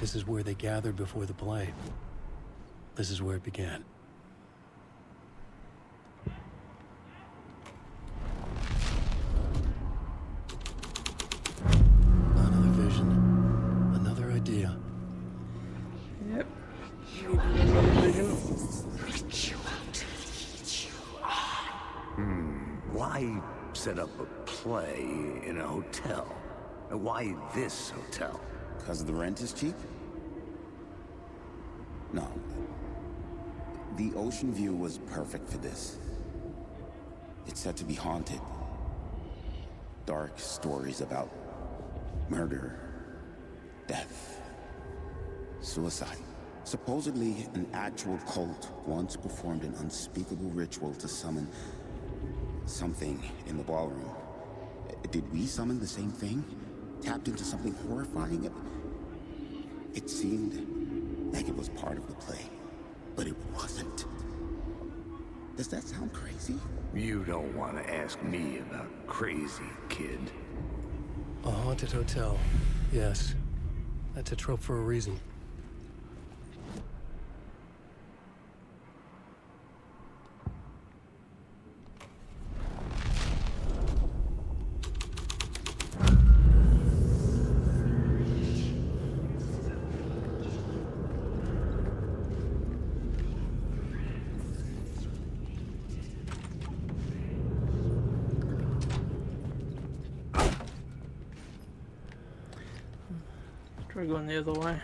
This is where they gathered before the play. This is where it began. Another vision. Another idea. Yep. Need another vision. Why set up a play in a hotel? Why this hotel? Because the rent is cheap? No. The ocean view was perfect for this. It's said to be haunted. Dark stories about murder, death, suicide. Supposedly, an actual cult once performed an unspeakable ritual to summon something in the ballroom. Did we summon the same thing? Tapped into something horrifying? It seemed like it was part of the play, but it wasn't. Does that sound crazy? You don't want to ask me about crazy, kid. A haunted hotel. Yes. That's a trope for a reason. Try going the other way.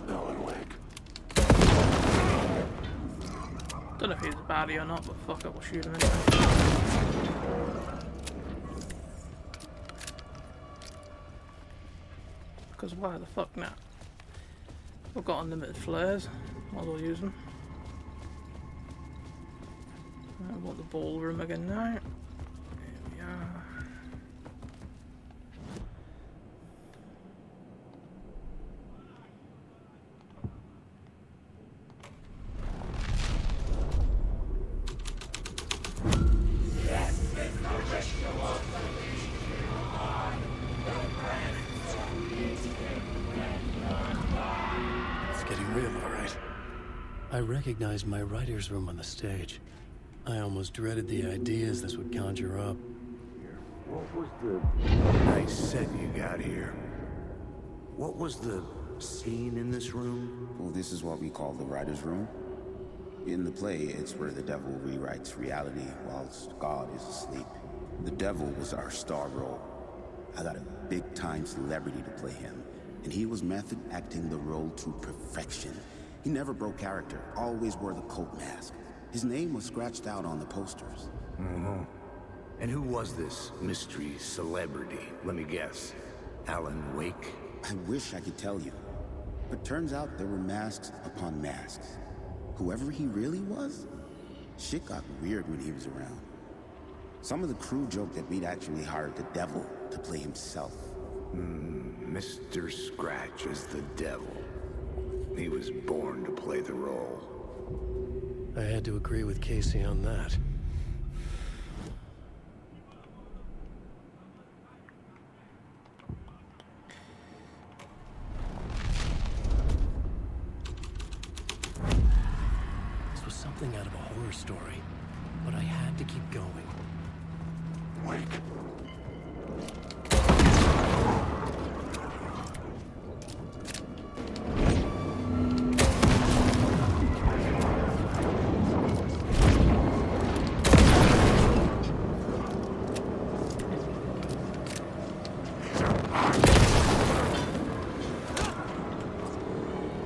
Alan Wake. Don't know if he's a baddie or not, but fuck it, we'll shoot him anyway. because why the fuck not? I've got unlimited flares, might as well use them. I want the ballroom again now. Here we are. It's getting real, all right. I recognized my writer's room on the stage. I almost dreaded the ideas this would conjure up. What was the nice set you got here? What was the scene in this room? Well, this is what we call the writer's room. In the play, it's where the devil rewrites reality whilst God is asleep. The devil was our star role. I got a big-time celebrity to play him, and he was method acting the role to perfection. He never broke character, always wore the cult mask. His name was scratched out on the posters. Mm-hmm. And who was this mystery celebrity? Let me guess. Alan Wake? I wish I could tell you. But turns out there were masks upon masks. Whoever he really was, shit got weird when he was around. Some of the crew joked that we'd actually hired the devil to play himself. Mr. Scratch is the devil. He was born to play the role. I had to agree with Casey on that. This was something out of a horror story, but I had to keep going. Wake.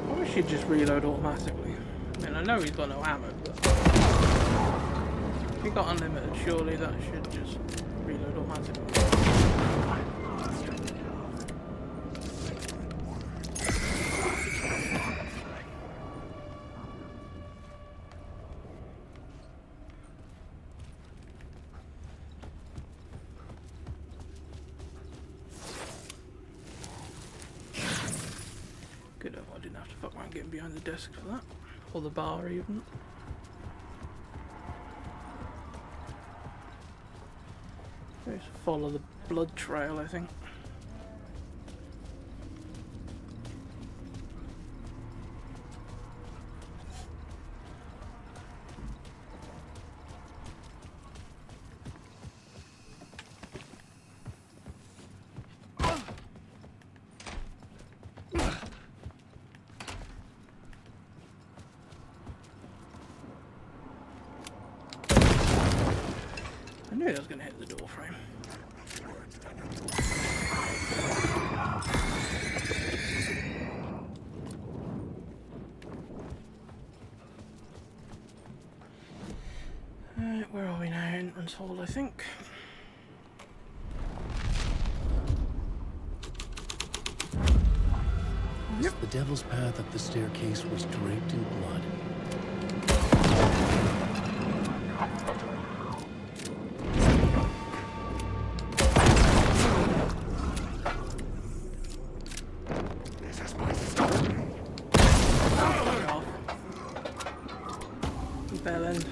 I wish he'd just reload automatically. I mean, I know he's got no ammo, but if he got unlimited, surely that should just reload automatically. Good, I didn't have to fuck around getting behind the desk for that. Or the bar, even. Just follow the blood trail, I think. I knew I was going to hit the door frame. Alright, where are we now? Entrance hall, I think. Yep. The devil's path up the staircase was draped in blood. Bell end.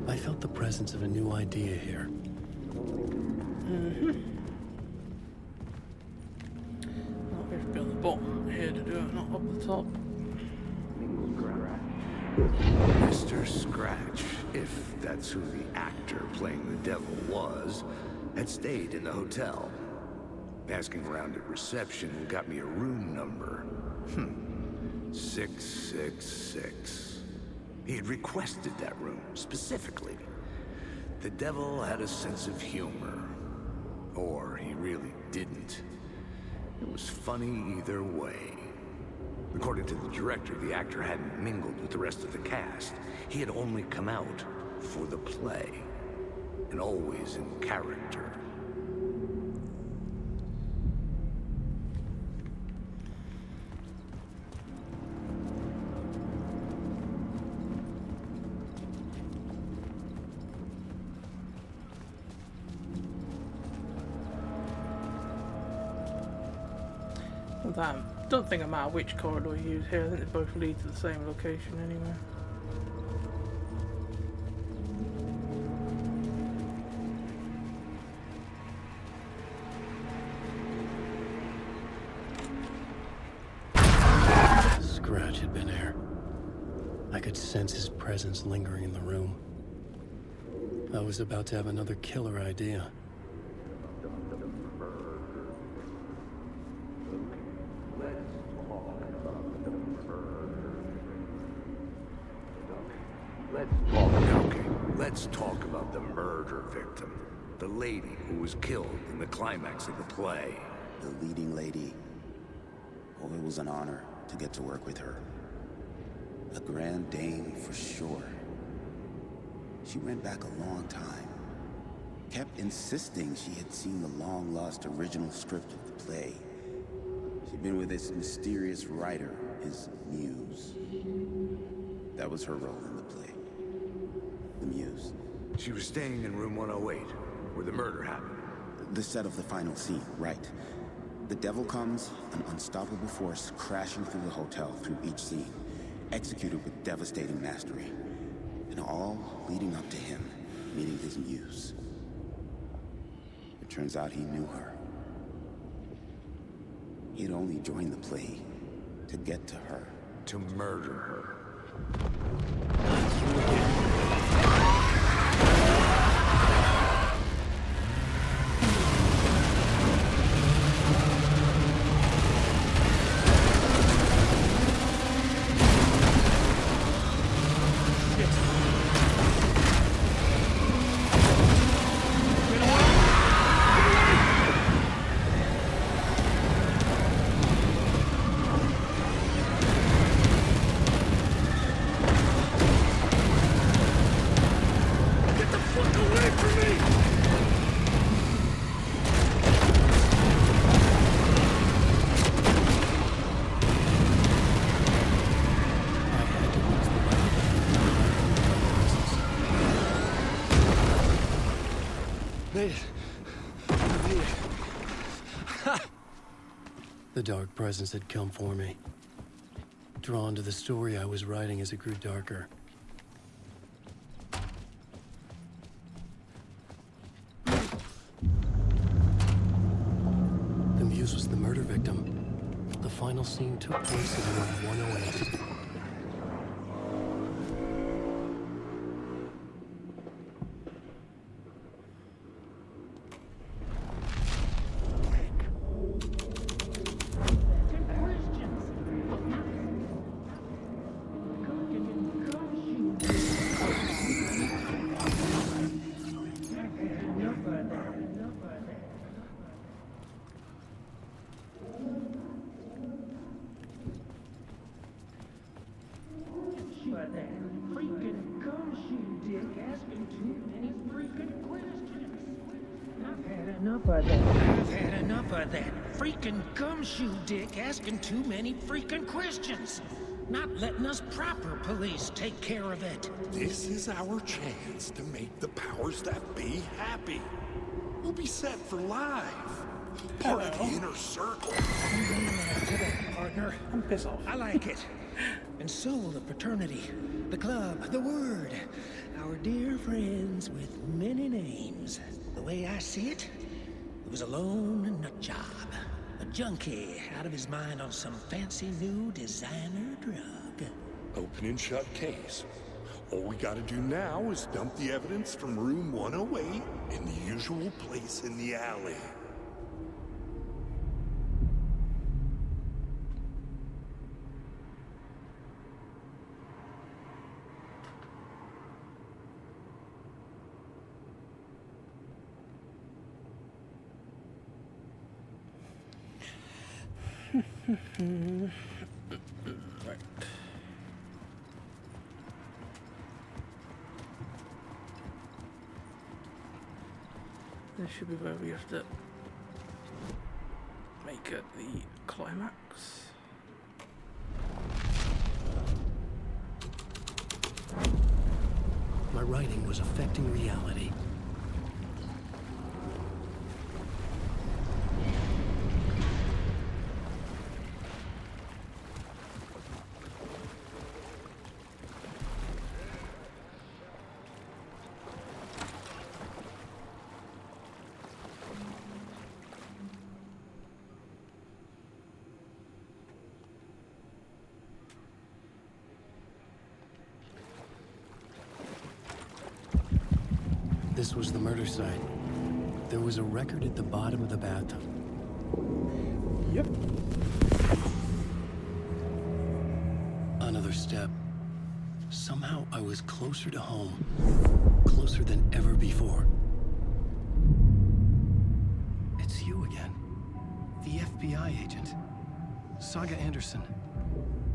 I felt the presence of a new idea here. We have to be on the bottom here to do it, not up the top. Mr. Scratch, if that's who the actor playing the devil was, had stayed in the hotel. Asking around at reception got me a room number. 666. He had requested that room, specifically. The devil had a sense of humor. Or he really didn't. It was funny either way. According to the director, the actor hadn't mingled with the rest of the cast. He had only come out for the play. And always in character. Don't think it matters which corridor you use here. I think they both lead to the same location anyway. Scratch had been there. I could sense his presence lingering in the room. I was about to have another killer idea. Let's talk about the murder victim. The lady who was killed in the climax of the play. The leading lady. Oh, it was an honor to get to work with her. A grand dame for sure. She went back a long time. Kept insisting she had seen the long-lost original script of the play. She'd been with this mysterious writer, his muse. That was her role in the play. The muse. She was staying in room 108, where the murder happened. The set of the final scene, right. The devil comes, an unstoppable force crashing through the hotel through each scene, executed with devastating mastery. And all leading up to him meeting his muse. It turns out he knew her. He'd only joined the play to get to her. To murder her. Made it. Made it. The dark presence had come for me. Drawn to the story I was writing as it grew darker. The muse was the murder victim. The final scene took place in room 108. I've had enough of that freaking gumshoe dick asking too many freaking questions. Not letting us proper police take care of it. This is our chance to make the powers that be happy. We'll be set for life. Part of the inner circle. To that, partner. I'm pissed off. I like it. And so will the fraternity, the club, the word. Our dear friends with many names. The way I see it, it was a lone nut job. A junkie out of his mind on some fancy new designer drug. Open and shut case. All we gotta do now is dump the evidence from room 108 in the usual place in the alley. Right. This should be where we have to make it the climax. My writing was affecting reality. This was the murder site. There was a record at the bottom of the bathtub. Yep. Another step. Somehow I was closer to home. Closer than ever before. It's you again. The FBI agent. Saga Anderson.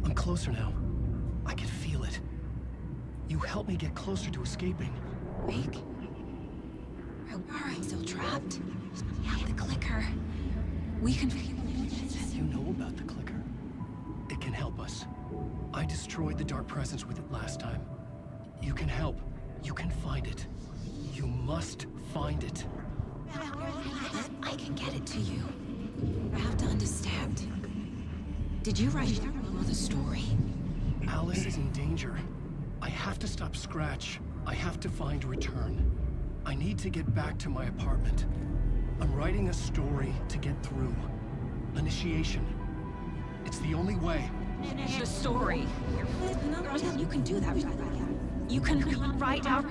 I'm closer now. I can feel it. You helped me get closer to escaping. Wake? Are I still trapped? We have the clicker. We can... You know about the clicker. It can help us. I destroyed the dark presence with it last time. You can help. You can find it. You must find it. I can get it to you. I have to understand. Did you write the story? Alice is in danger. I have to stop Scratch. I have to find Return. I need to get back to my apartment. I'm writing a story to get through. Initiation. It's the only way. The story. You can do that. You can write out...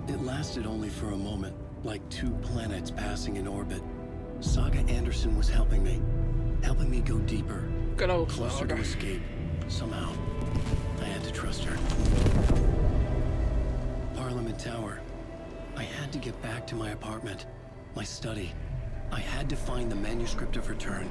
It lasted only for a moment, like two planets passing in orbit. Saga Anderson was helping me go deeper, Good old closer Saga. to escape. Somehow, I had to trust her. Parliament Tower. I had to get back to my apartment, my study. I had to find the manuscript of Return.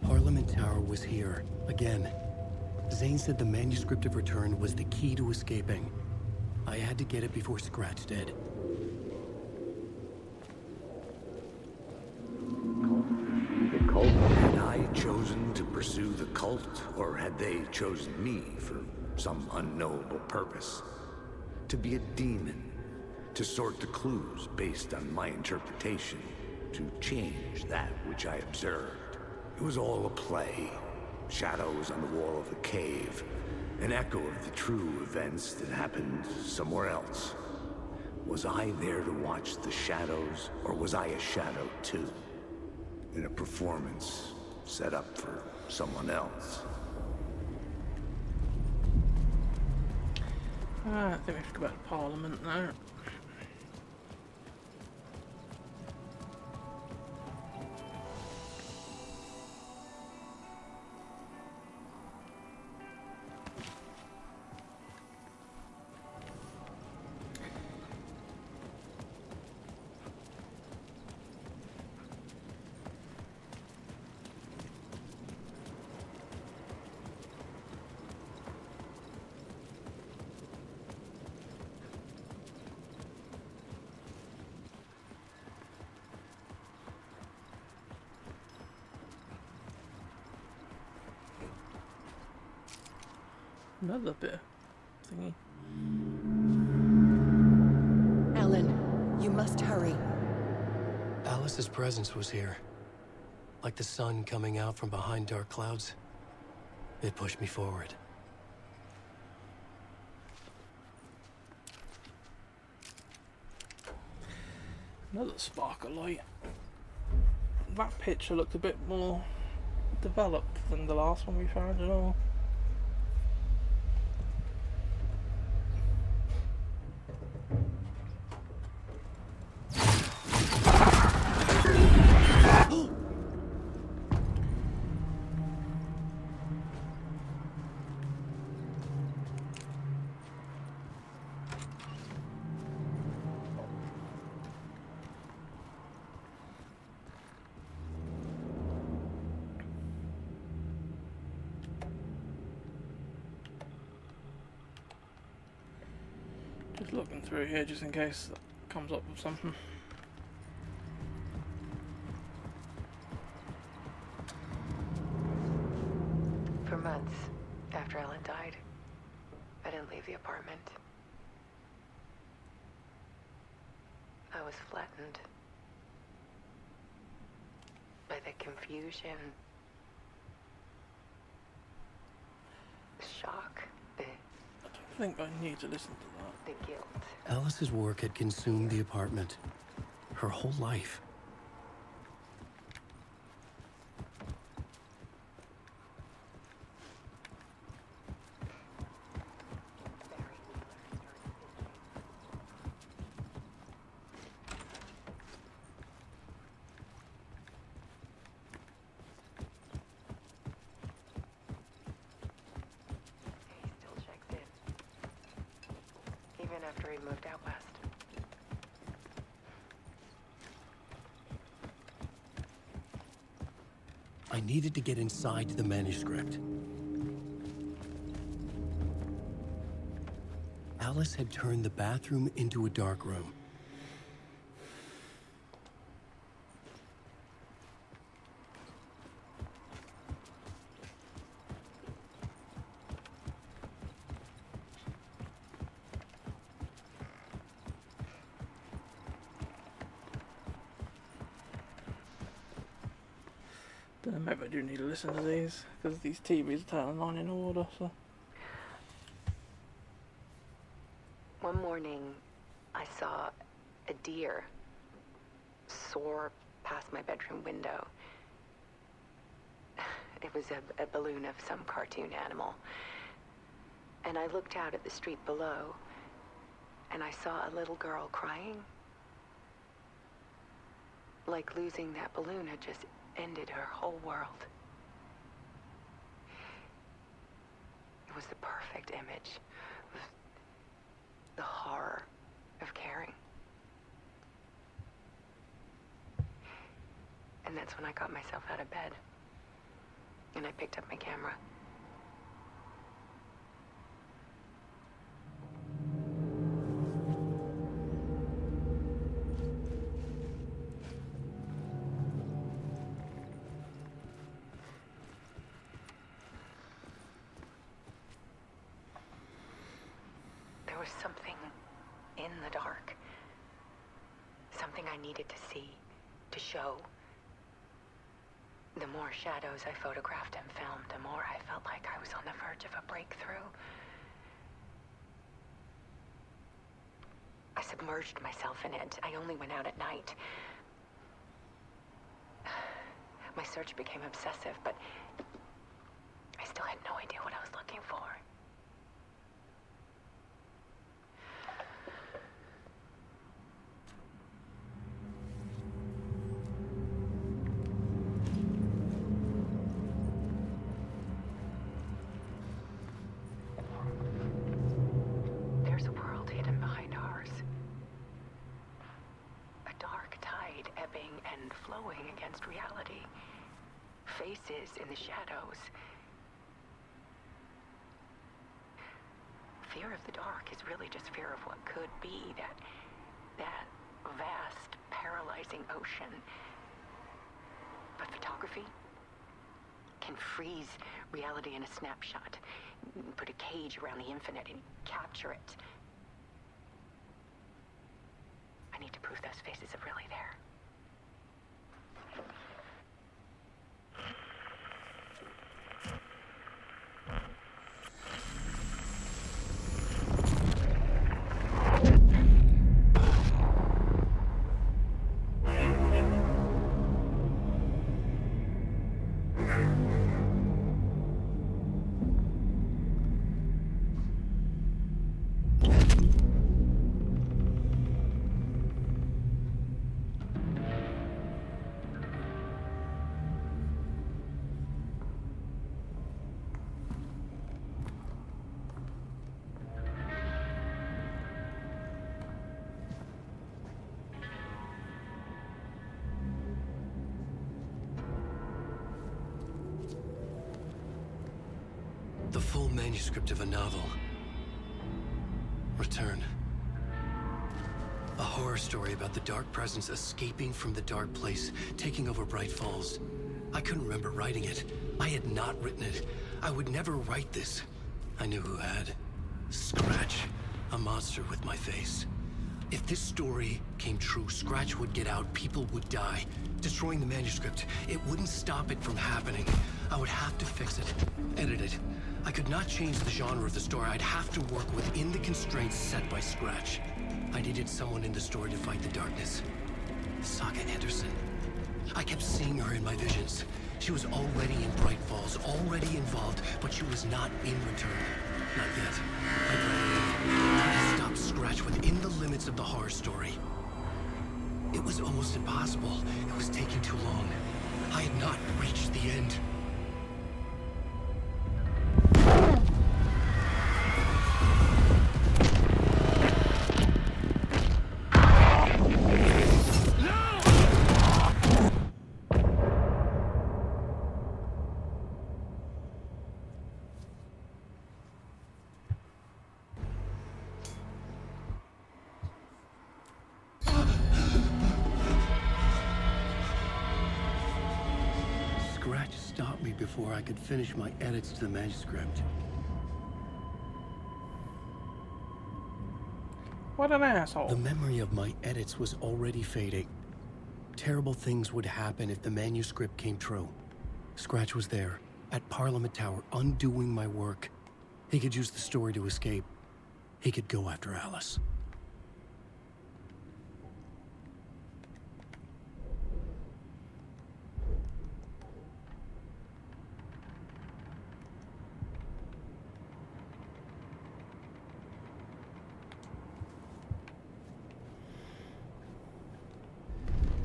Parliament Tower was here, again. Zane said the manuscript of Return was the key to escaping. I had to get it before Scratch did. The cult? Had I chosen to pursue the cult, or had they chosen me for some unknowable purpose? To be a demon, to sort the clues based on my interpretation, to change that which I observed. It was all a play. Shadows on the wall of the cave. An echo of the true events that happened somewhere else. Was I there to watch the shadows, or was I a shadow too? In a performance set up for someone else. I think we have to go back to Parliament now. Another bit of thingy. must hurry. Alice's presence was here. Like the sun coming out from behind dark clouds. It pushed me forward. Another spark of light. That picture looked a bit more developed than the last one we found at all. Just looking through here just in case that comes up with something. For months after Ellen died, I didn't leave the apartment. I was flattened by the confusion, the shock, I think I need to listen to that. the guilt. Alice's work had consumed the apartment. Her whole life. He still checks in, even after he moved out west. I needed to get inside the manuscript. Alice had turned the bathroom into a dark room. Then maybe I do need to listen to these because these TVs are turning on in order. So One morning, I saw a deer soar past my bedroom window. It was a balloon of some cartoon animal. And I looked out at the street below, and I saw a little girl crying. Like losing that balloon had just ended her whole world. It was the perfect image of the horror of caring. And that's when I got myself out of bed. And I picked up my camera. There was something in the dark. Something I needed to see, to show. The more shadows I photographed and filmed, the more I felt like I was on the verge of a breakthrough. I submerged myself in it. I only went out at night. My search became obsessive, but I still had no idea what I was looking for. There's a world hidden behind ours. A dark tide ebbing and flowing against reality. Faces in the shadows. Fear of the dark is really just fear of what could be, that vast, paralyzing ocean. But photography can freeze reality in a snapshot, put a cage around the infinite and capture it. I need to prove this. manuscript of a novel. Return. A horror story about the dark presence escaping from the dark place, taking over Bright Falls. I couldn't remember writing it. I had not written it. I would never write this. I knew who had. Scratch. A monster with my face. If this story came true, Scratch would get out, people would die. Destroying the manuscript, it wouldn't stop it from happening. I would have to fix it, edit it. I could not change the genre of the story. I'd have to work within the constraints set by Scratch. I needed someone in the story to fight the darkness. Saga Anderson. I kept seeing her in my visions. She was already in Bright Falls, already involved, but she was not in Return. Not yet. I tried to stop Scratch within the limits of the horror story. It was almost impossible. It was taking too long. I had not reached the end. Scratch stopped me before I could finish my edits to the manuscript. What an asshole. The memory of my edits was already fading. Terrible things would happen if the manuscript came true. Scratch was there, at Parliament Tower, undoing my work. He could use the story to escape. He could go after Alice.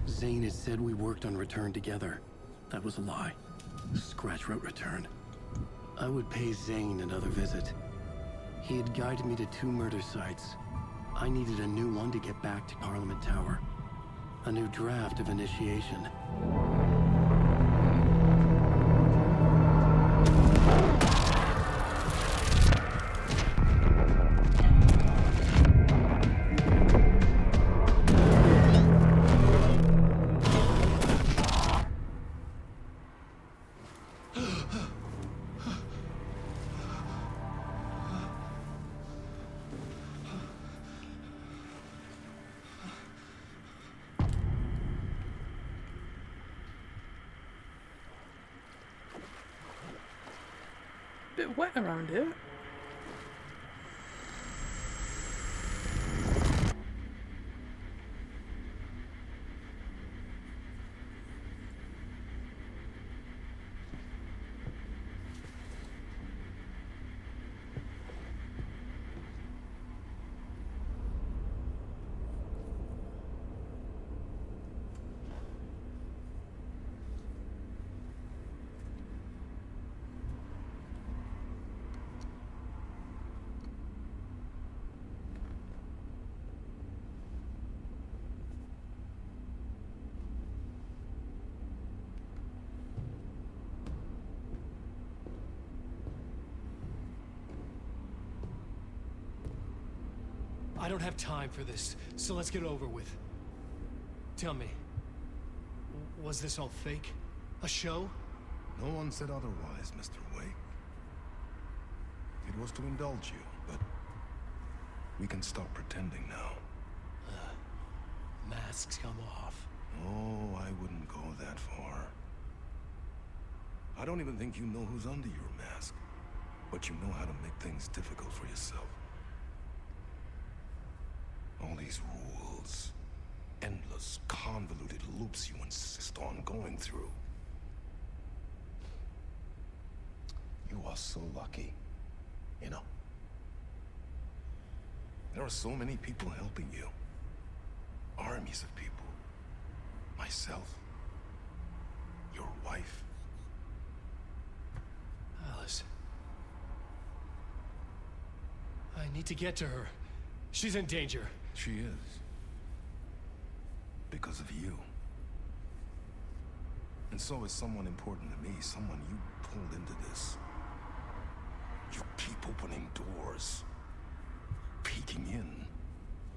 Zane had said we worked on Return together. That was a lie. Scratch wrote Return. I would pay Zane another visit. He had guided me to 2 murder sites. I needed a new one to get back to Parliament Tower. A new draft of Initiation. Bit wet around here. I don't have time for this, so let's get it over with. Tell me, was this all fake? A show? No one said otherwise, Mr. Wake. It was to indulge you, but we can stop pretending now. Masks come off. Oh, I wouldn't go that far. I don't even think you know who's under your mask, but you know how to make things difficult for yourself. All these rules, endless, convoluted loops you insist on going through. You are so lucky, you know. There are so many people helping you. Armies of people. Myself. Your wife. Alice. I need to get to her. She's in danger. She is. Because of you. And so is someone important to me, someone you pulled into this. You keep opening doors. Peeking in.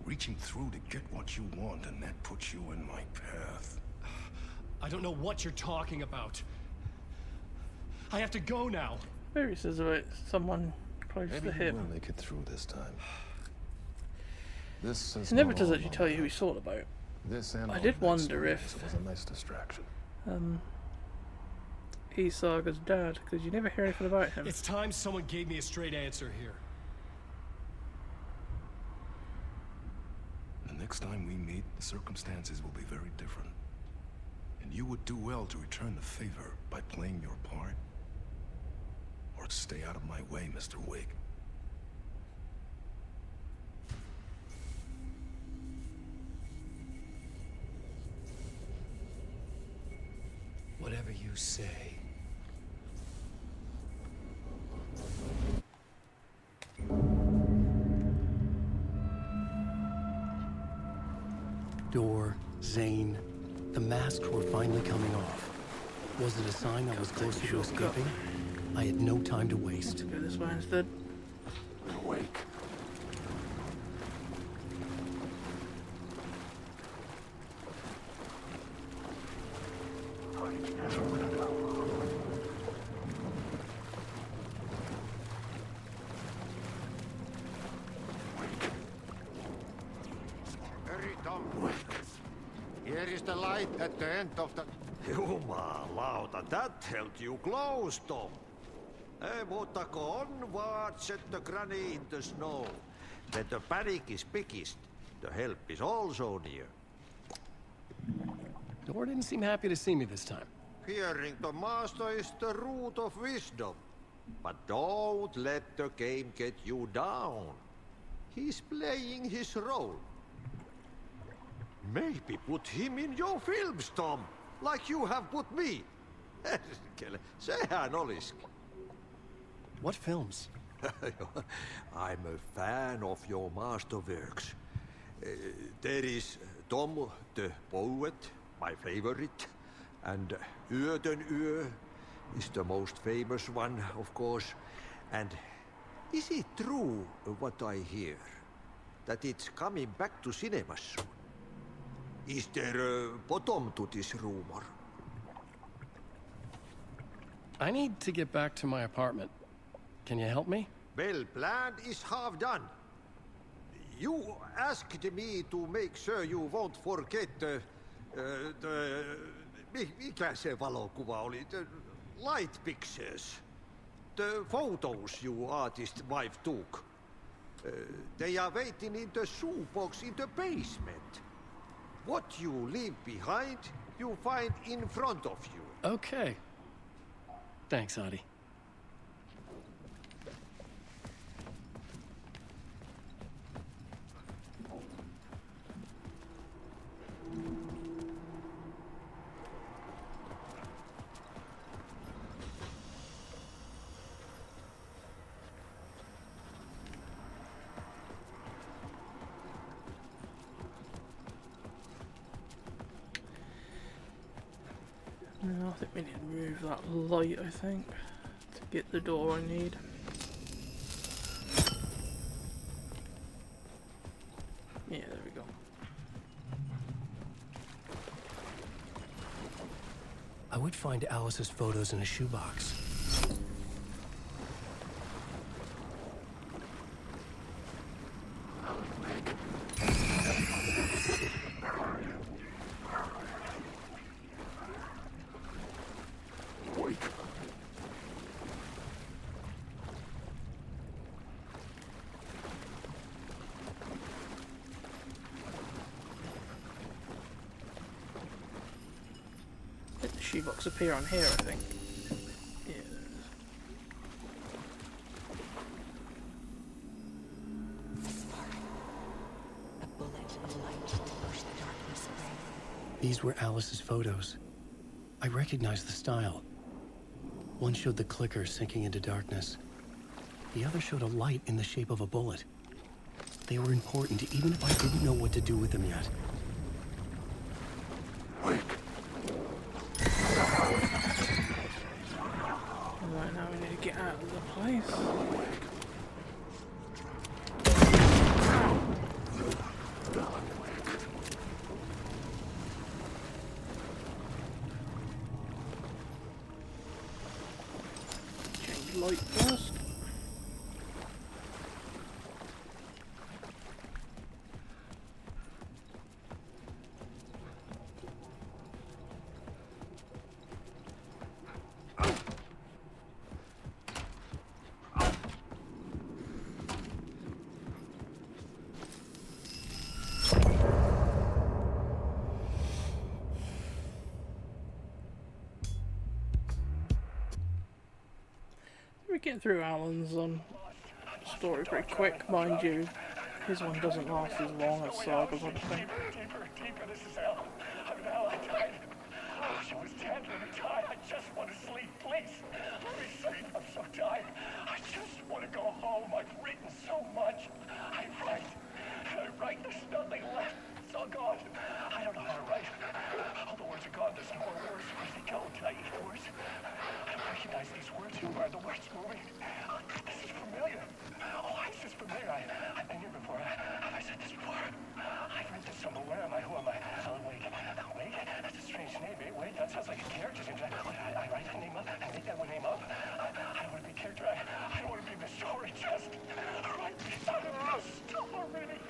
Reaching through to get what you want, and that puts you in my path. I don't know what you're talking about. I have to go now. Maybe it says about someone close Maybe to you him. will make it through this time. This is He never not does all actually tell you who he's thought about. This and I all did of that wonder experience if was a nice distraction. He's Saga's dad, because you never hear anything about him. It's time someone gave me a straight answer here. The next time we meet, the circumstances will be very different. And you would do well to return the favor by playing your part. Or stay out of my way, Mr. Wake. Whatever you say. Door, Zane, the masks were finally coming off. Was it a sign I was closer to escaping? I had no time to waste. Go this way instead. Wake. Hurry, Tom. Here is the light at the end of the... Jumalauta, that held you close, Tom. Ei muuta kuin onward, set the granny in the snow. When the panic is biggest, the help is also near. Door didn't seem happy to see me this time. Hearing the master is the root of wisdom. But don't let the game get you down. He's playing his role. Maybe put him in your films, Tom. Like you have put me. Sehän olisikin. What films? I'm a fan of your masterworks. There is Tom the Poet, my favorite, and Yöden Yö is the most famous one, of course. And is it true what I hear? That it's coming back to cinemas soon? Is there a bottom to this rumor? I need to get back to my apartment. Can you help me? Well, plan is half done. You asked me to make sure you won't forget mikä se valokuva oli? The light pictures. The photos your artist wife took. They are waiting in the shoebox in the basement. What you leave behind, you find in front of you. Okay. Thanks, Adi. No, I think we need to move that light, I think, to get the door I need. Yeah, there we go. I would find Alice's photos in a shoebox. Let the shoebox appear on here, I think. Yeah, there it is. A bullet and light to push the darkness away. These were Alice's photos. I recognized the style. One showed the clicker sinking into darkness. The other showed a light in the shape of a bullet. They were important, even if I didn't know what to do with them yet. Right now we need to get out of the place. light first. We're getting through Alan's story pretty quick, mind you. His one doesn't last as long as Saga's, I think. Deeper, this is hell. I'm in hell, I died. I wish I was dead, let me die. I just want to sleep, please. Let me sleep, I'm so tired. I just want to go home. I've written so much. I write, there's nothing left. It's all gone. I don't know how to write. All the words are gone, there's no more words. Where'd they go? Did I eat the words? I don't recognize these words. Who are the words moving? Oh, this is familiar. Oh, why is this familiar? I've been here before. Have I said this before? I've read this somewhere. Where am I? Who am I? Alan Wake. Wake? That's a strange name. Wake? That sounds like a character. I write that name up. I make that one name up. I don't want to be a character. I don't want to be the story. Just write me out of the story.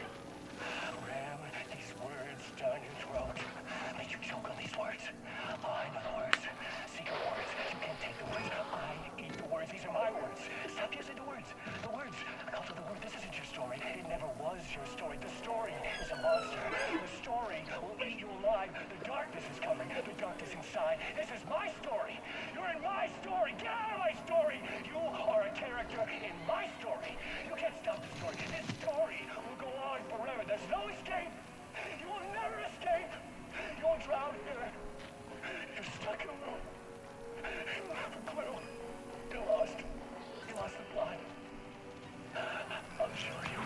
Ram these words down your throat. Make you choke on these words. I know the words. Secret words. You can't take the words. I eat the words. These are my words. Stop using the words. The words. Also, the word. This isn't your story. It never was your story. The story is a monster. The story will eat you alive. The darkness is coming. The darkness inside. This is my story. You're in my story. Get out of my story. You are a character in my story. You can't stop the story. This story will go on forever. There's no escape. You will never escape. You'll drown here. You're stuck in a room. You don't have a clue. You're lost. You lost the plot. I'll show you.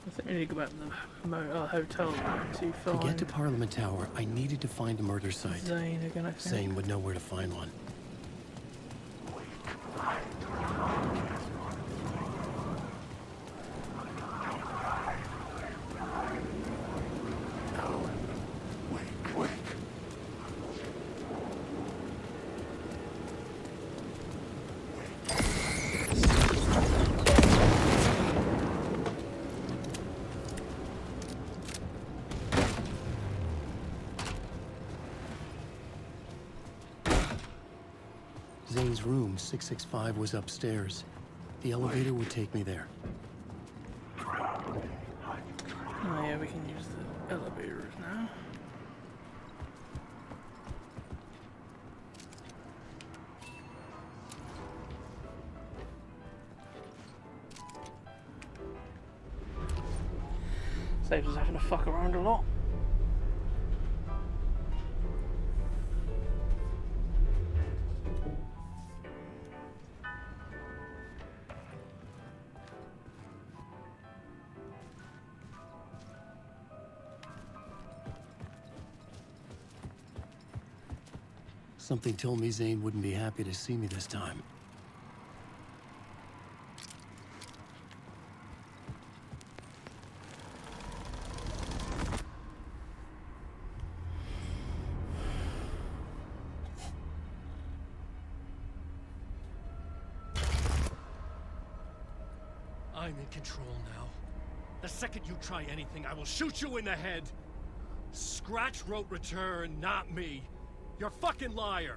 I think we need to go back to the hotel to To find get to Parliament Tower, I needed to find a murder site. Zane again, I think. Zane would know where to find one. Zane's room, 665, was upstairs. The elevator would take me there. Oh yeah, we can use the elevators now. Saves us having to fuck around a lot. Something told me Zane wouldn't be happy to see me this time. I'm in control now. The second you try anything, I will shoot you in the head. Scratch wrote return, not me. You're a fucking liar.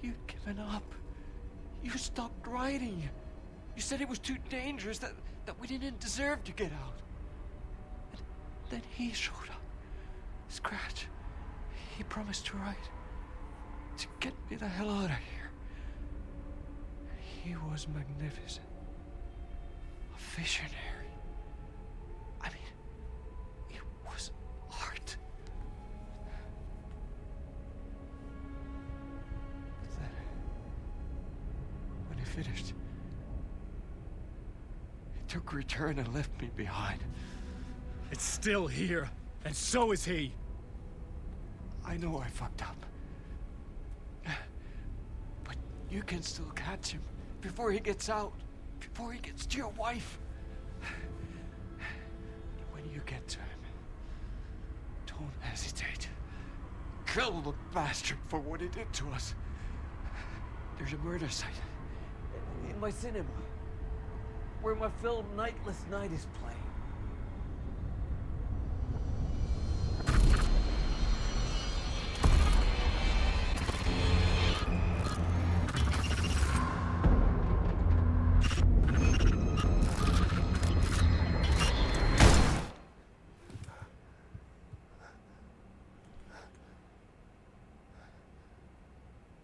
You'd given up. You stopped writing. You said it was too dangerous, that we didn't deserve to get out. And then he showed up. Scratch. He promised to write. To get me the hell out of here. He was magnificent. A visionary. I mean, it was art. Then, when he finished, he took return and left me behind. It's still here, and so is he. I know I fucked up. But you can still catch him before he gets out. before he gets to your wife. When you get to him, don't hesitate. Kill the bastard for what he did to us. There's a murder site in my cinema where my film Nightless Night is playing.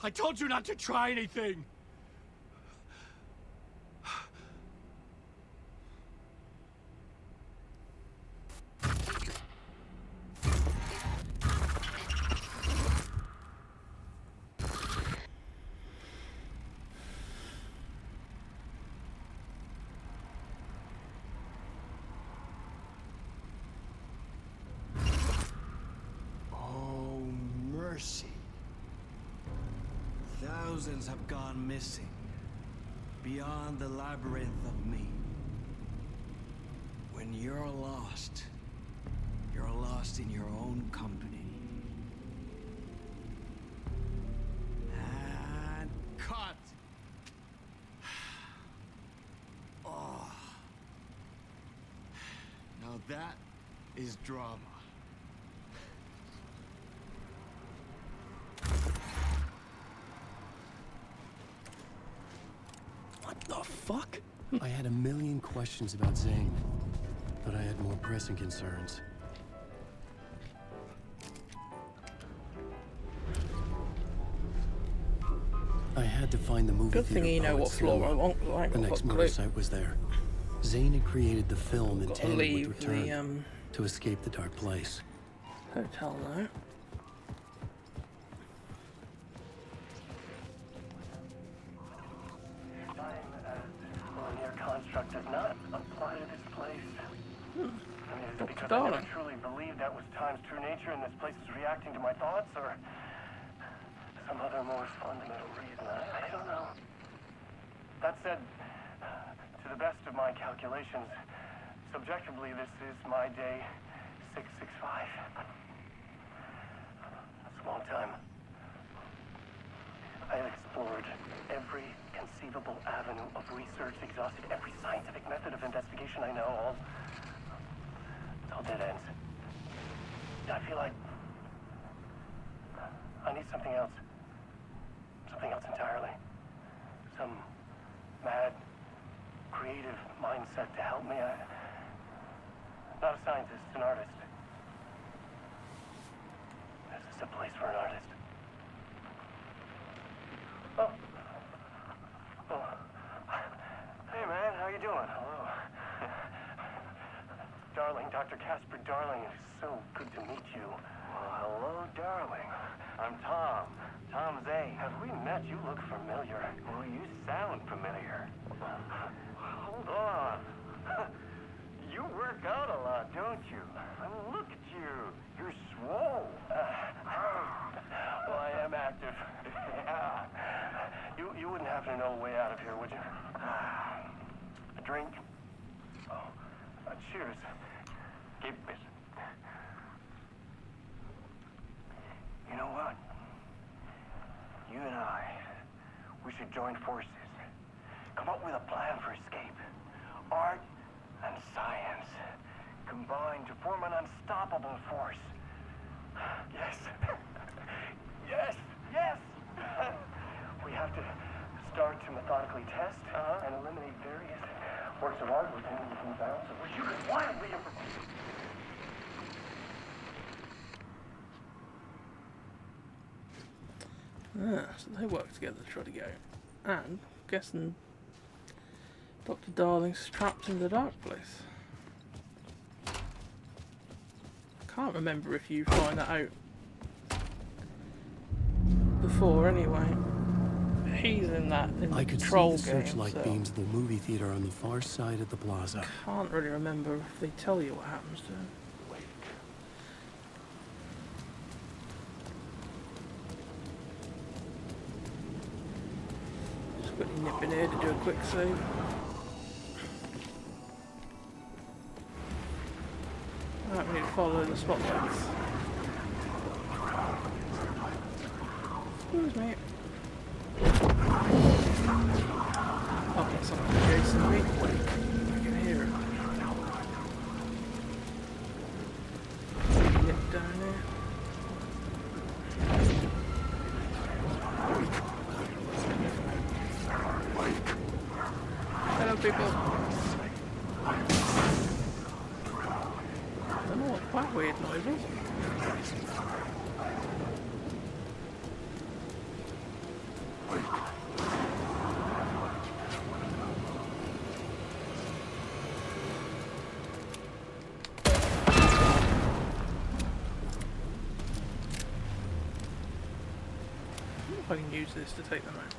I told you not to try anything! Oh, mercy. Thousands have gone missing, beyond the labyrinth of me. When you're lost in your own company. And cut! Oh. Now that is drama. What the fuck? I had a million questions about Zane, but I had more pressing concerns. I had to find the movie Good thing theater you know Poet what floor I Cinema. want, 'cause I ain't The got a next fucking murder clue. site was there. Zane had created the film in Gotta tandem with leave Return the to escape the dark place. hotel now. Time as linear construct does not apply to this place. I mean, is it because I never truly believed that was time's true nature and this place is reacting to my thoughts, or some other more fundamental reason? I don't know. That said, to the best of my calculations, subjectively, this is my day 665. That's a long time. I have explored every conceivable avenue of research, exhausted every scientific method of investigation I know, it's all dead ends. I feel like I need something else. Something else entirely. Some mad, creative mindset to help me. I'm not a scientist, an artist. This is a place for an artist. Oh. Hey, man, how you doing? Hello. Darling, Dr. Casper Darling, it is so good to meet you. Well, hello, darling. I'm Tom. Tom Zane. Have we met? You look familiar. Well, you sound familiar. Hold on. You work out a lot, don't you? I mean, look at you. You're swole. Well, I am active. Yeah. You wouldn't happen to know a way out of here, would you? A drink? Oh, cheers. Keep it. You know what? You and we should join forces. Come up with a plan for escape. Art and science combine to form an unstoppable force. Yes. Yes. Yes. We have to start to methodically test and eliminate various works of art within the bounds of which you could wildly So they work together to try to get out. And I'm guessing Dr. Darling's trapped in the dark place. I can't remember if you find that out before anyway. He's in that in I the could see troll the game, searchlight so beams of the movie theater on the far side of the plaza. can't really remember if they tell you what happens to him. Just quickly nip in here to do a quick save. follow the spotlights. Excuse me. Oh, there's someone chasing me. I can hear it. Nip down there. Hello, people. I don't know what that weird noise is. I can use this to take them out.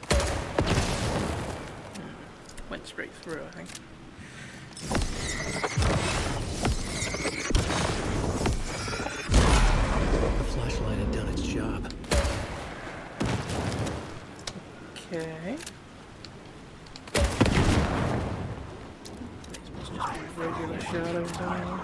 Went straight through, I think. The flashlight had done its job. Okay. These must just be regular shadows anyway.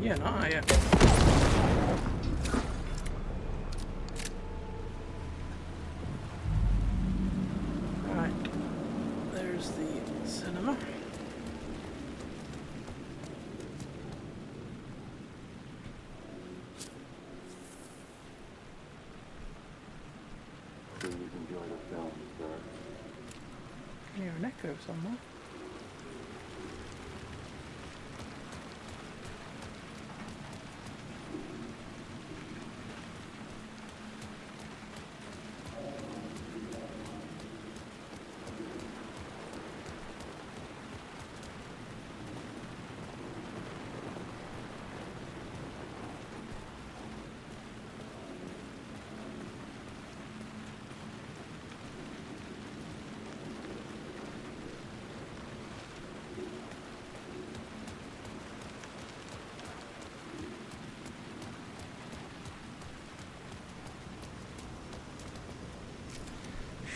Yeah, not yet. Right. There's the cinema. Please enjoy the film, sir. Can hear an echo somewhere.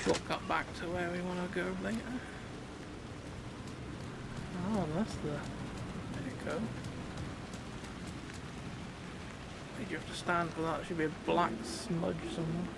Shortcut back to where we want to go later. Oh, that's the echo. Where'd you have to stand for that? There should be a black smudge somewhere.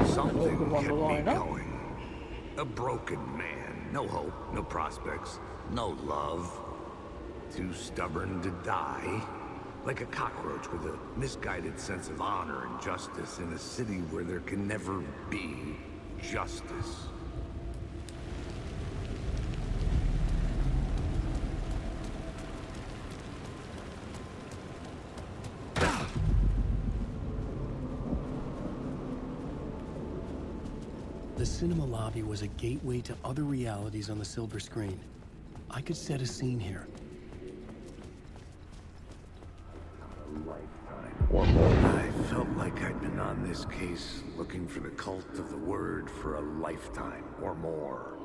Something kept me going. A broken man. No hope, no prospects, no love. Too stubborn to die. Like a cockroach with a misguided sense of honor and justice in a city where there can never be justice. The cinema lobby was a gateway to other realities on the silver screen. I could set a scene here. I felt like I'd been on this case looking for the cult of the word for a lifetime or more.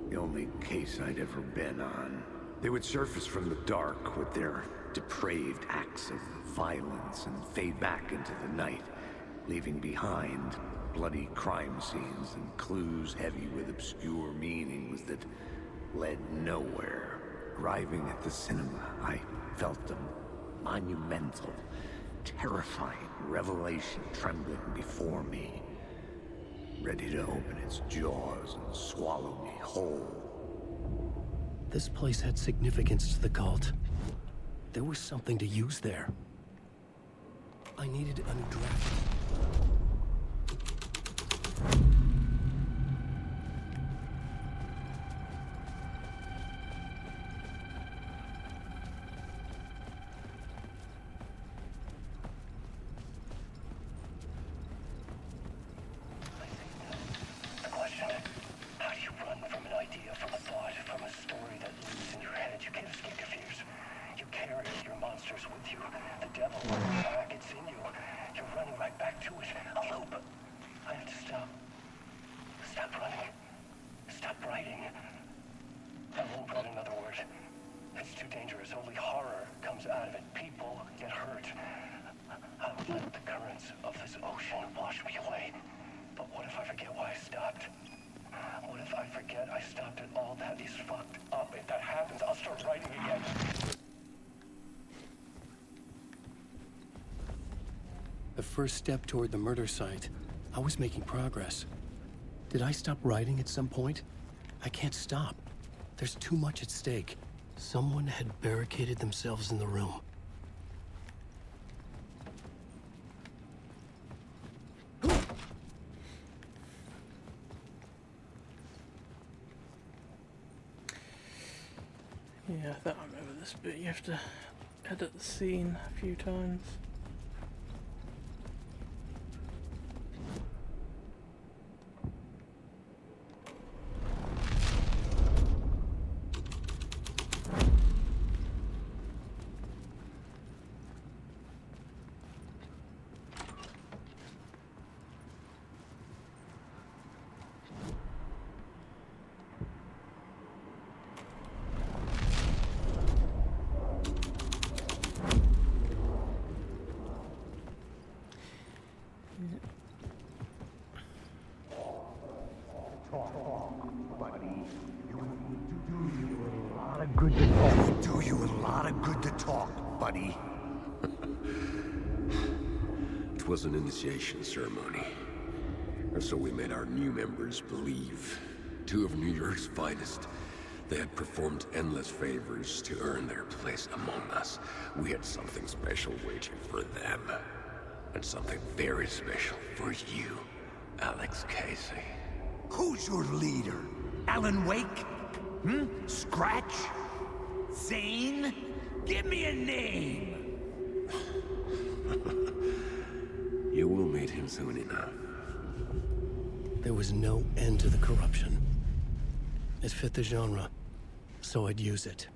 The only case I'd ever been on. They would surface from the dark with their depraved acts of violence and fade back into the night, leaving behind bloody crime scenes and clues heavy with obscure meanings that led nowhere. Arriving at the cinema, I felt a monumental, terrifying revelation trembling before me, ready to open its jaws and swallow me whole. This place had significance to the cult. There was something to use there. I needed a new draft. The question, how do you run from an idea, from a thought, from a story that lives in your head? You can't escape your fears. You carry your monsters with you. The devil on your back, it's in you. You're running right back to it. A loop. I have to stop. Stop running. Stop writing. I won't write another word. It's too dangerous. Only horror comes out of it. People get hurt. I would let the currents of this ocean wash me away. But what if I forget why I stopped? What if I forget I stopped at all? That is fucked up. If that happens, I'll start writing again. The first step toward the murder site. I was making progress. Did I stop writing at some point? I can't stop. There's too much at stake. Someone had barricaded themselves in the room. Yeah, I thought I remember this bit. You have to edit the scene a few times. Do you a lot of good to talk, buddy. It was an initiation ceremony. Or so we made our new members believe. Two of New York's finest. They had performed endless favors to earn their place among us. We had something special waiting for them. And something very special for you, Alex Casey. Who's your leader? Alan Wake? Scratch? Zane? Give me a name! You will meet him soon enough. There was no end to the corruption. It fit the genre, so I'd use it.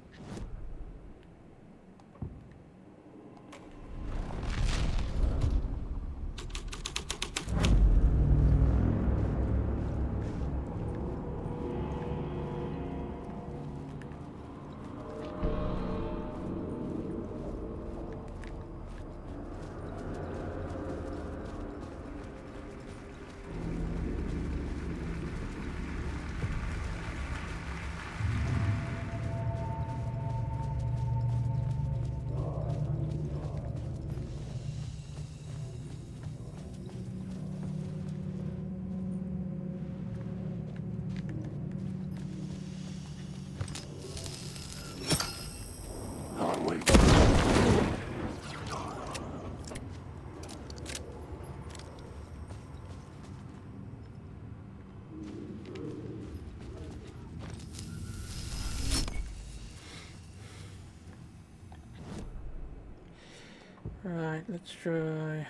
Right, let's try New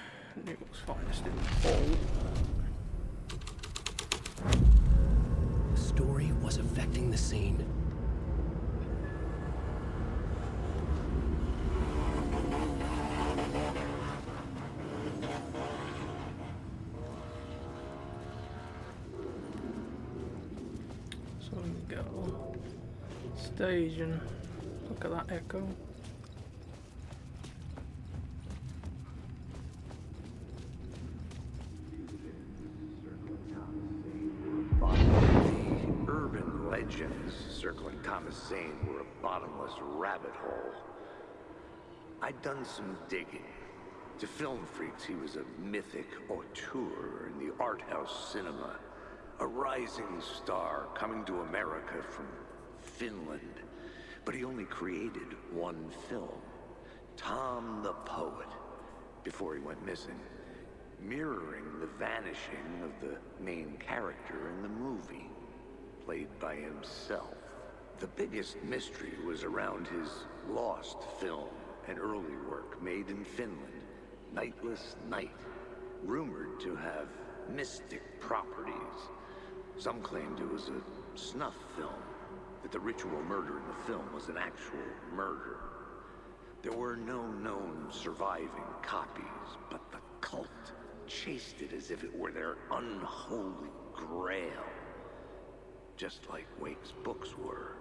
York's finest in the hole. The story was affecting the scene. So we go stage and look at that echo. Legends circling Thomas Zane were a bottomless rabbit hole. I'd done some digging. To film freaks, he was a mythic auteur in the art house cinema. A rising star coming to America from Finland. But he only created one film. Tom the Poet, before he went missing, mirroring the vanishing of the main character in the movie, played by himself. The biggest mystery was around his lost film, an early work made in Finland, Nightless Night, rumored to have mystic properties. Some claimed it was a snuff film, that the ritual murder in the film was an actual murder. There were no known surviving copies, but the cult chased it as if it were their unholy grail, just like Wake's books were.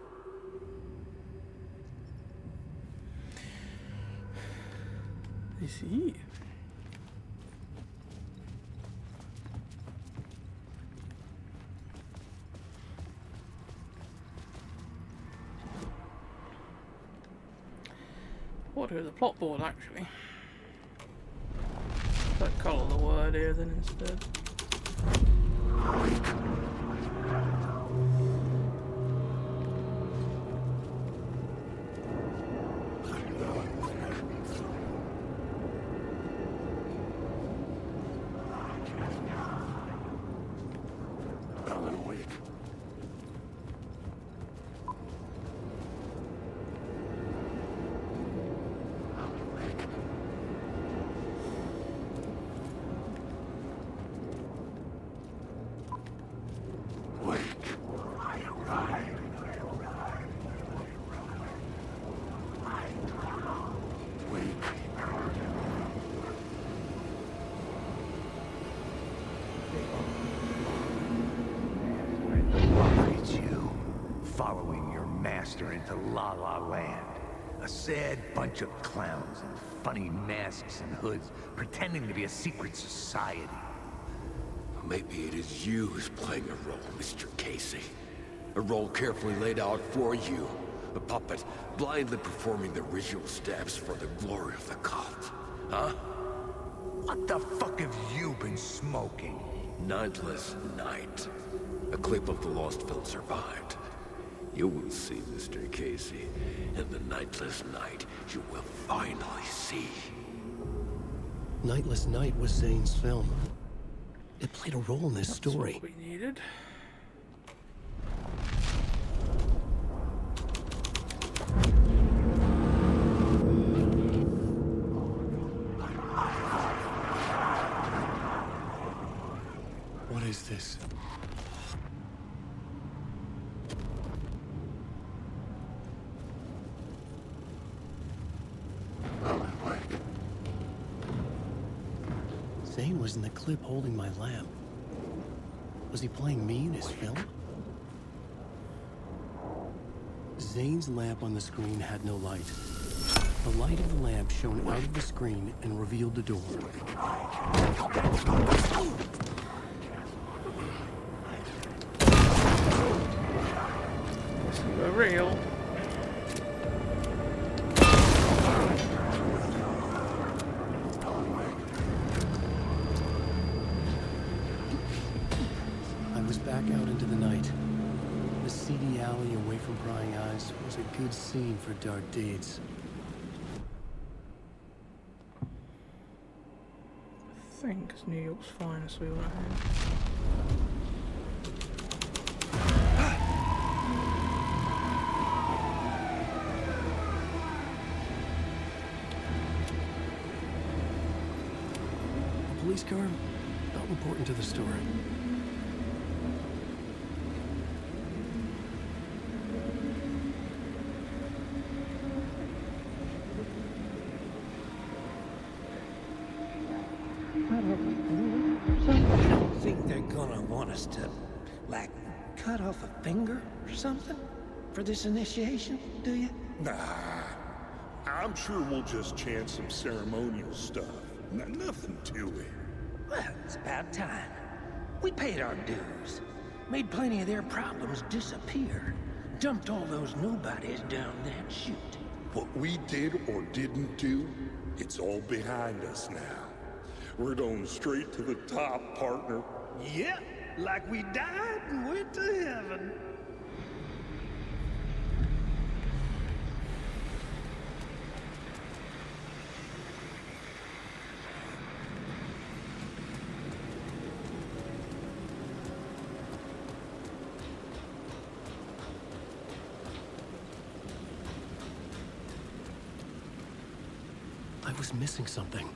I see. What is the plot board actually? Let's colour the word here then instead. Alan Wake. It's you, following your master into La La Land. A sad bunch of clowns in funny masks and hoods, pretending to be a secret society. Maybe it is you who's playing a role, Mr. Casey. A role carefully laid out for you. A puppet, blindly performing the ritual steps for the glory of the cult. Huh? What the fuck have you been smoking? Nightless Night. A clip of the lost film survived. You will see, Mr. Casey. In the Nightless Night, you will finally see. Nightless Night was Zane's film. It played a role in this story. That's what we needed. What is this? Zane was in the clip holding my lamp. Was he playing me in his film? Zane's lamp on the screen had no light. The light of the lamp shone out of the screen and revealed the door. For real. I was back out into the night. The seedy alley away from prying eyes was a good scene for dark deeds. I think it's New York's finest we went ahead. A police car? Not important to the story. You don't think they're gonna want us to, like, cut off a finger or something for this initiation, do you? Nah. I'm sure we'll just chant some ceremonial stuff. Nothing to it. Well, it's about time. We paid our dues. Made plenty of their problems disappear. Dumped all those nobodies down that chute. What we did or didn't do, it's all behind us now. We're going straight to the top, partner. Yep, like we died and went to heaven. was missing something.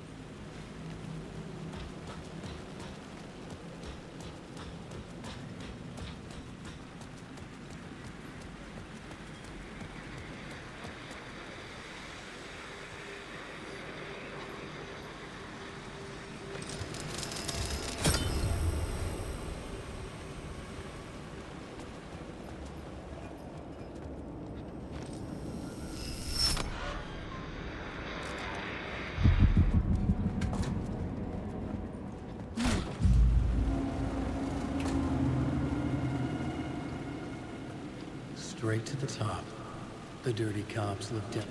Straight to the top. The dirty cops looked at.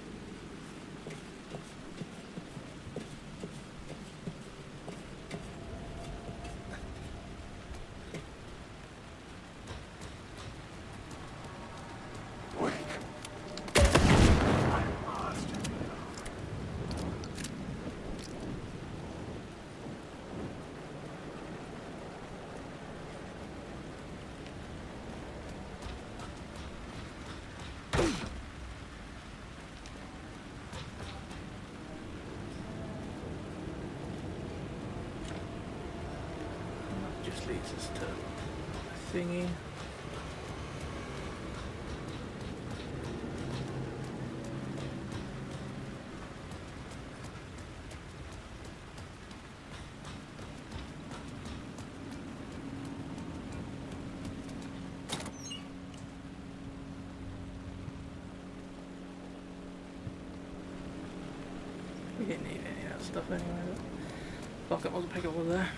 Just leads us to the thingy. We didn't need any of that stuff anyway. Fuck it, wasn't pick up all there.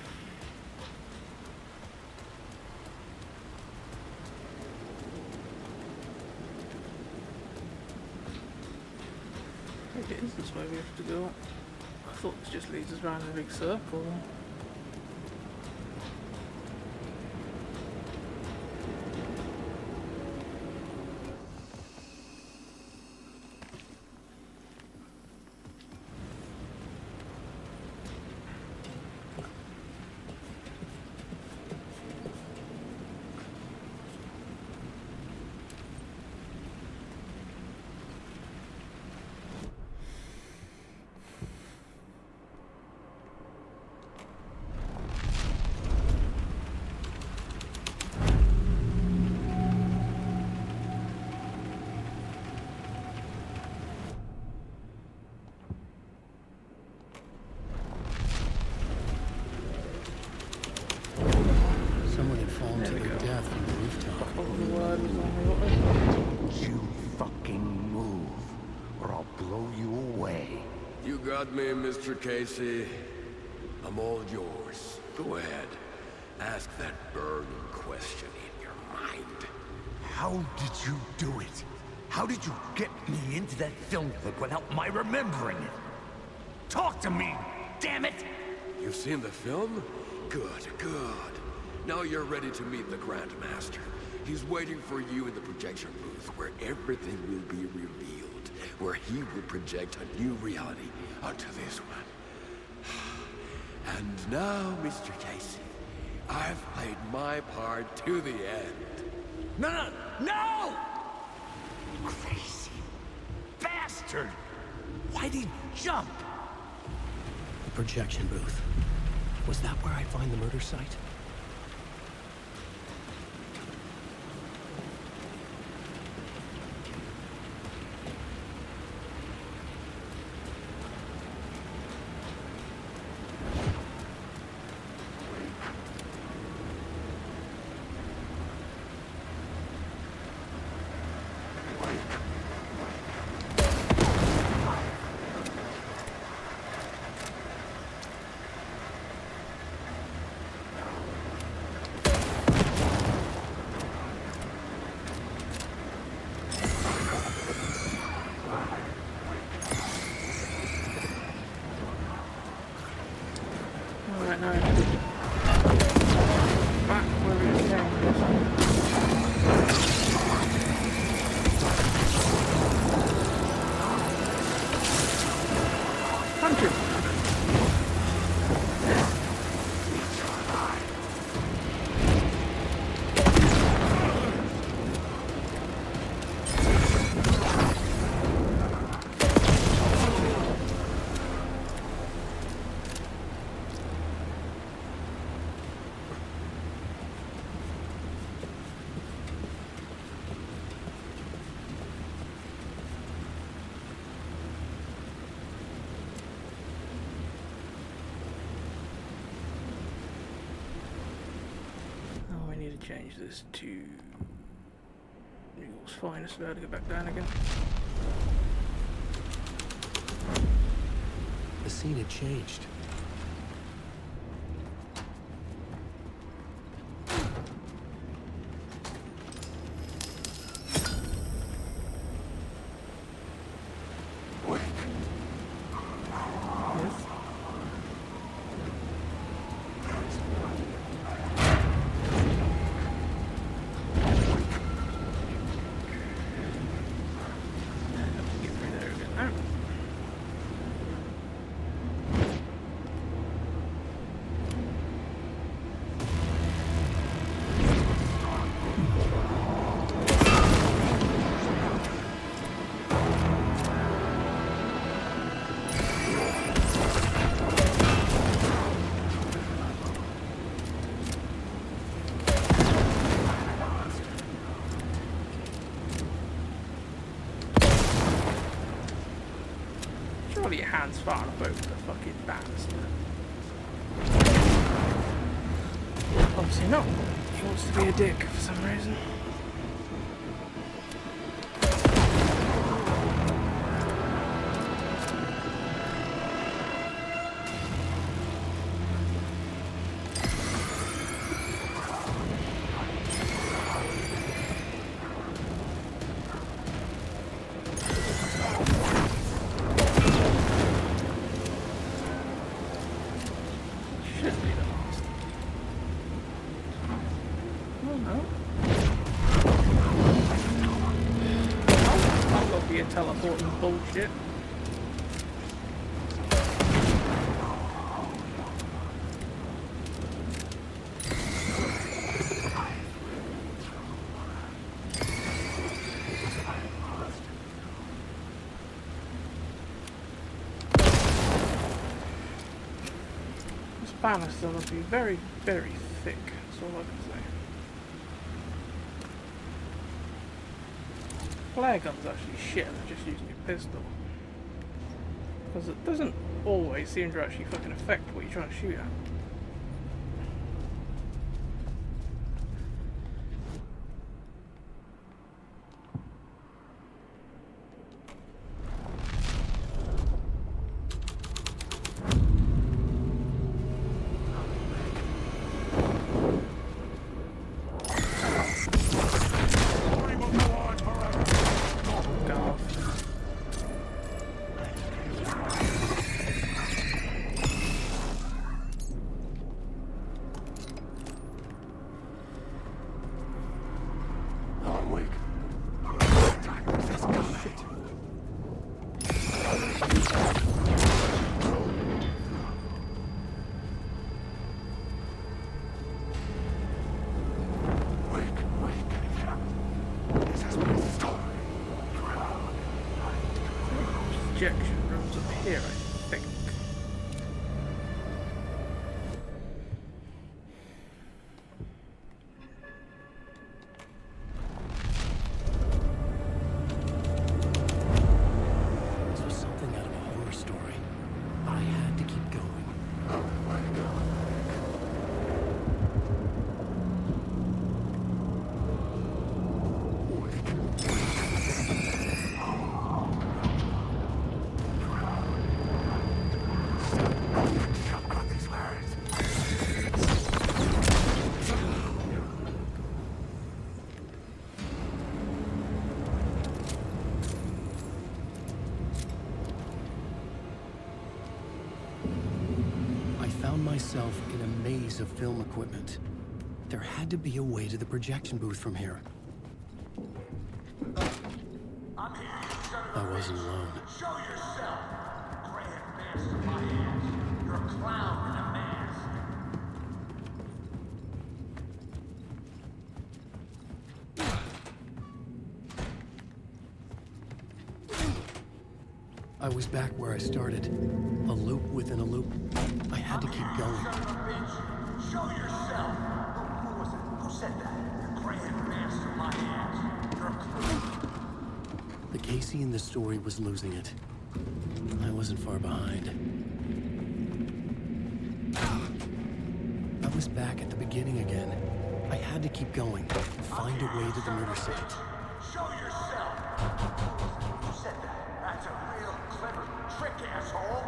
Maybe it is this way we have to go. I thought this just leads us around in a big circle. Someone had fallen to their death from the rooftop. Don't you fucking move, or I'll blow you away. You got me, Mr. Casey. I'm all yours. Go ahead. Ask that burning question in your mind. How did you do it? How did you get me into that film clip without my remembering it? Talk to me, damn it! You've seen the film? Good, good. Now you're ready to meet the Grand Master. He's waiting for you in the projection booth, where everything will be revealed, where he will project a new reality onto this one. And now, Mr. Casey, I've played my part to the end. No! Crazy bastard! Why'd he jump? The projection booth. Was that where I'd find the murder site? change this to New York's finest. About to go back down again. The scene had changed. Surely your hand's far enough over the fucking banister. Obviously not. He wants to be a dick for some reason. Teleporting bullshit. This banister will be very, very thick. That's all I can say. Flare gun's actually shit than just using your pistol. Because it doesn't always seem to actually fucking affect what you're trying to shoot at. Projection rooms up here, I think. This was something out of a horror story, but I had to keep going. Oh my God. Myself in a maze of film equipment. There had to be a way to the projection booth from here. I wasn't alone. Show yourself! Grand master of my ass. You're a clown in a mask. I was back where I started. A loop within a loop. I had to keep going. Show yourself! Who was it? Who said that? Grand master of my ass. You're a clown. The Casey in the story was losing it. I wasn't far behind. I was back at the beginning again. I had to keep going, find a way to the murder site. Show yourself! Who said that? That's a real clever trick, asshole!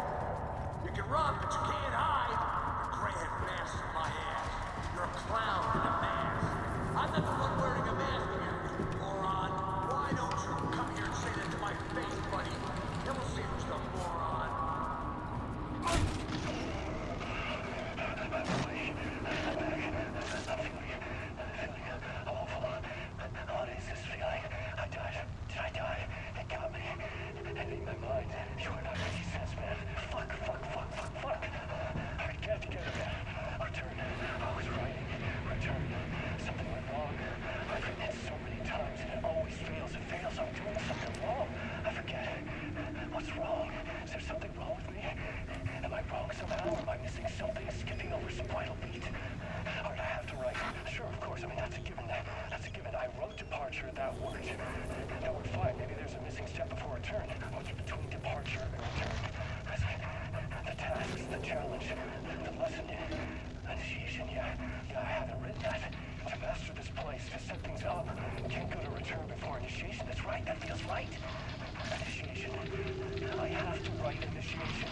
You can run, but you can't hide! The grand mask of my ass. You're a clown in a mask. I'm not the one wearing a mask here, you moron! Why don't you come here and say that to my face, buddy? Then we'll see who's the moron. What is this feeling? I died. Did I die? It got me. And in my mind, you are not making sense, man. Fuck. I can't get it. Return. I was writing. Return. Something went wrong. I've written it so many times and it always fails. It fails. I'm doing something wrong. I forget. What's wrong? Is there something wrong with me? Am I wrong somehow? Am I missing something? Skipping over some vital beat? Alright, I have to write. Sure, of course. I mean, that's a given. That's a given. I wrote departure. That worked. That worked fine. Maybe there's a missing step before return. What's between departure and return? The tasks, the challenge, the lesson, initiation. Yeah, I haven't written that. To master this place, to set things up. Can't go to return before initiation. That's right. That feels right. Initiation. I have to write initiation.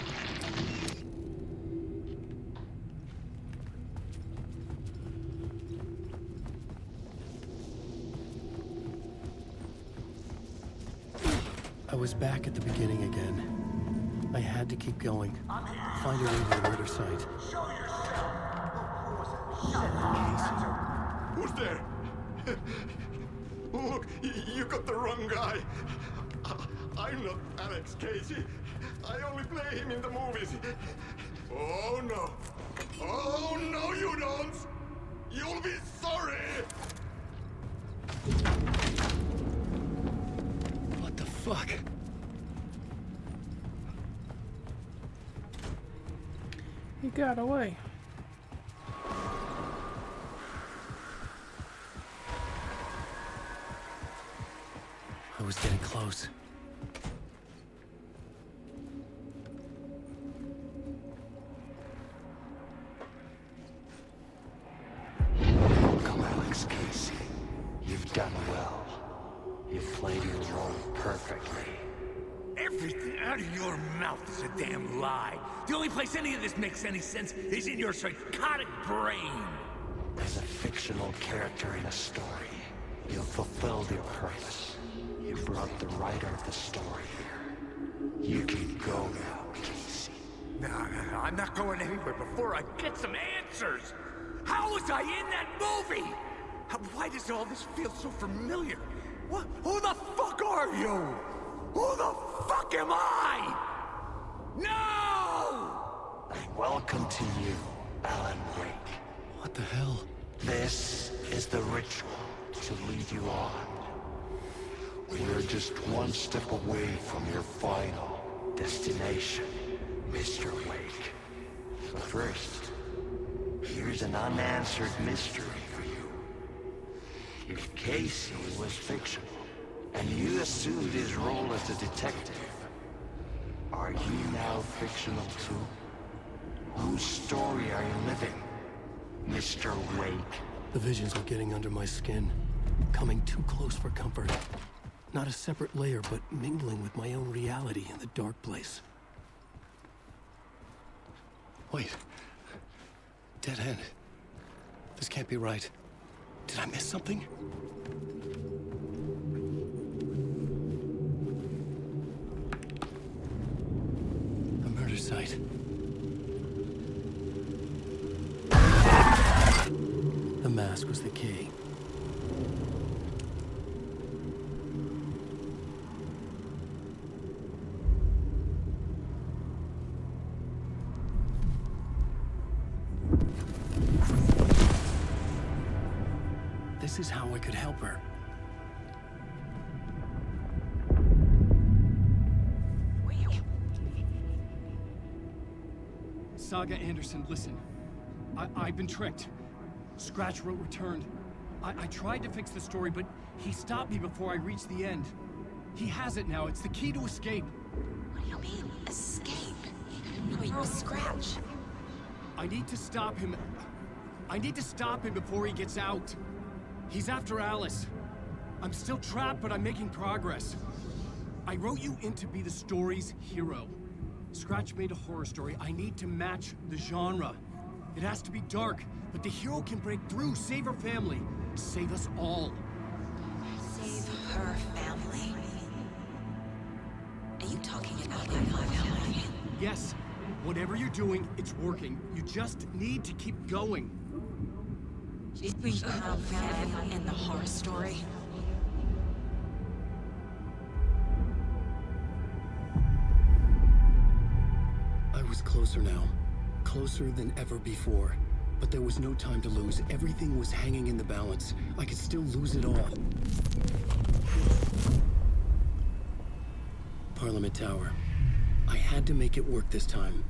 I was back at the beginning again. I had to keep going, find a way to the murder site. Show yourself! Who was it? Who's there? Look, you got the wrong guy. I'm not Alex Casey. I only play him in the movies. Oh no. Oh no, you don't. You'll be sorry. What the fuck? He got away. I was getting close. Welcome, Alex Casey. You've done well. You've played your role perfectly. Everything out of your mouth is a damn lie. The only place any of this makes any sense is in your psychotic brain. As a fictional character in a story, you've fulfilled your purpose. You brought the writer of the story here. You can go now, Casey. No, I'm not going anywhere before I get some answers. How was I in that movie? Why does all this feel so familiar? What? Who the fuck are you? Who the fuck am I? No! Welcome to you, Alan Wake. What the hell? This is the ritual to lead you on. We're just one step away from your final destination, Mr. Wake. But first, here's an unanswered mystery for you. If Casey was fictional, and you assumed his role as a detective, are you now fictional too? Whose story are you living, Mr. Wake? The visions are getting under my skin, coming too close for comfort. Not a separate layer, but mingling with my own reality in the dark place. Wait. Dead end. This can't be right. Did I miss something? A murder site. The mask was the key. This is how I could help her. Saga Anderson, listen. I've been tricked. Scratch wrote returned. I tried to fix the story, but he stopped me before I reached the end. He has it now. It's the key to escape. What do you mean, escape? No, Scratch. I need to stop him. I need to stop him before he gets out. He's after Alice. I'm still trapped, but I'm making progress. I wrote you in to be the story's hero. Scratch made a horror story. I need to match the genre. It has to be dark, but the hero can break through, save her family, save us all. Save her family? Are you talking about my family? Yes. Whatever you're doing, it's working. You just need to keep going. Did we have family in the horror story? I was closer now. Closer than ever before. But there was no time to lose. Everything was hanging in the balance. I could still lose it all. Parliament Tower. I had to make it work this time.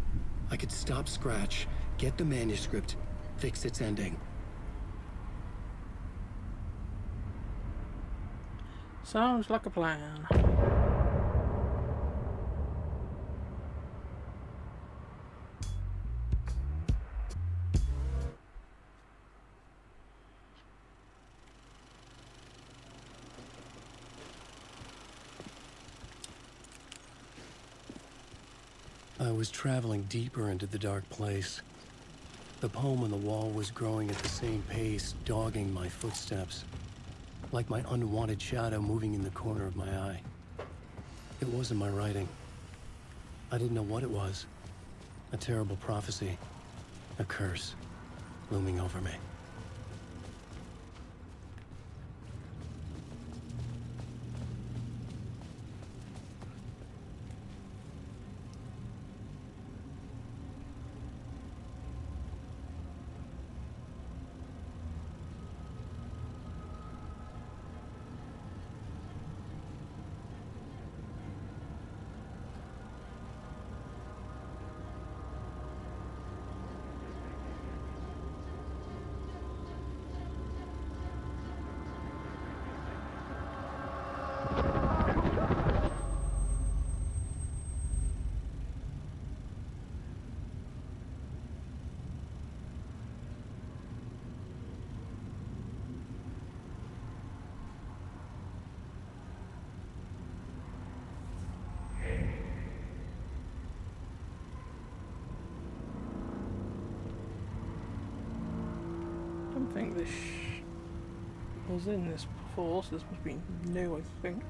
I could stop Scratch, get the manuscript, fix its ending. Sounds like a plan. I was traveling deeper into the dark place. The poem on the wall was growing at the same pace, dogging my footsteps. Like my unwanted shadow moving in the corner of my eye. It wasn't my writing. I didn't know what it was. A terrible prophecy. A curse. Looming over me. I don't think this was in this before, so this must be new, I think.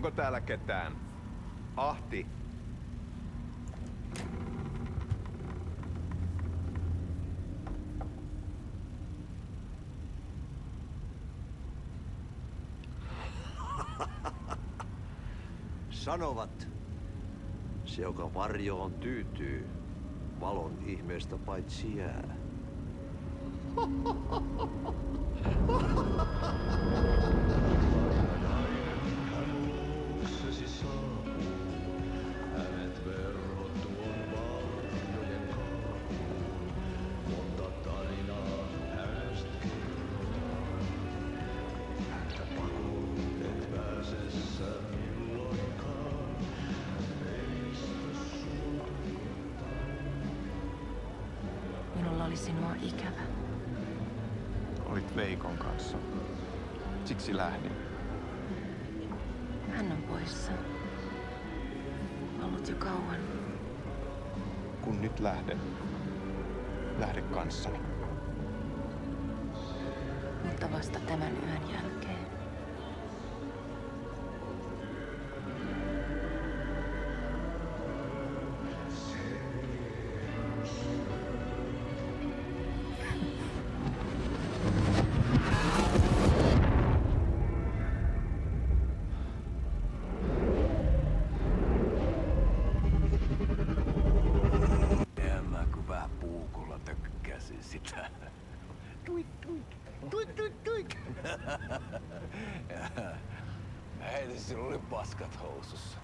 Onko täällä ketään? Ahti. Sanovat, se joka varjoon tyytyy, valon ihmeestä paitsi jää. Minulla oli sinua ikävä. Olit Veikon kanssa. Siksi lähdin. Hän on poissa. Ollut jo kauan. Kun nyt lähden, lähde kanssani. Mutta vasta tämän yön jälkeen. Mä kun vähän puukolla tökkäsin sitä. Tuik, tuik, tuik, tuik, tuik. Hei, sillä oli paskat housussa.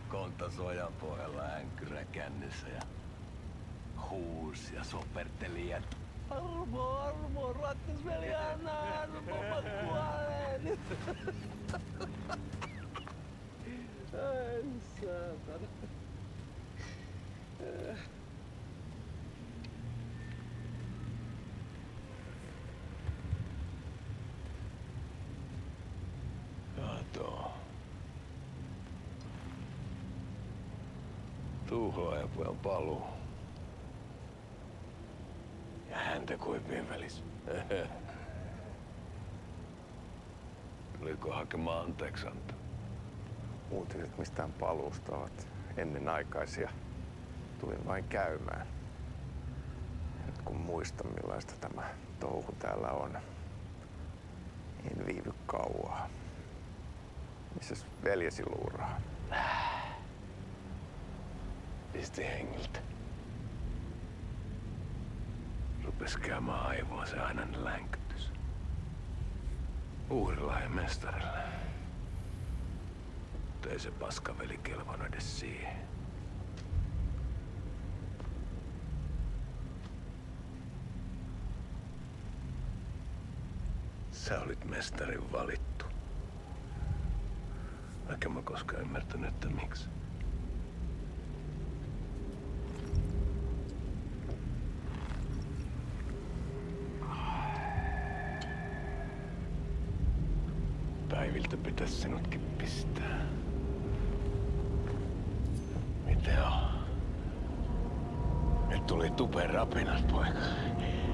Kontas ojan pohjalla änkyrä kännissä ja huusi ja soperteli ja armo, rakkasveli, anna armo, mä kuolen. Ai saatana. Kato. Tuhlaajapojan paluu. Ja häntä koipien välissä. Tuliko hakemaan anteeksiantoa? Uutiset mistään paluusta ovat ennenaikaisia. Tulin vain käymään. Nyt kun muistan millaista tämä touhu täällä on, en viivy kauaa. Missäs veljesi luuraa? Pisti hengiltä. Rupes käymään aivoa se ainainen länkytys. Uhrilahden mestarille. Mutta ei se paskaveli kelvannut edes siihen. Sä olit mestarin valittu. Vaikka mä koskaan ymmärtänyt, että miksi. Päiviltä pitäis sinutkin pistää. Mitä on? Nyt tuli tupen rapinat, poika.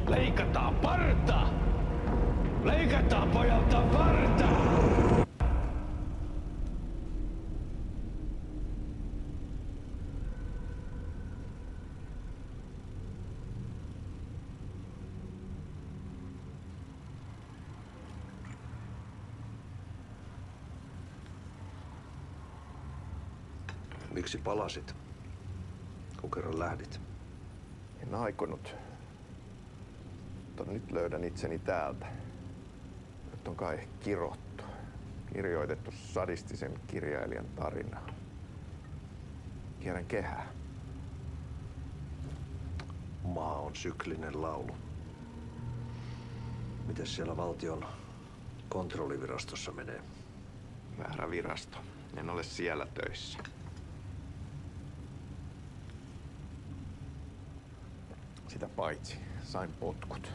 Leikataan parta! Leikataan pojalta parta! Miksi palasit, kun kerran lähdit? En aikonut. Mutta nyt löydän itseni täältä. Nyt on kai kirottu. Kirjoitettu sadistisen kirjailijan tarinaa. Kierrän kehää. Maa on syklinen laulu. Mites siellä valtion kontrollivirastossa menee? Väärä virasto. En ole siellä töissä. Sitä paitsi sain potkut.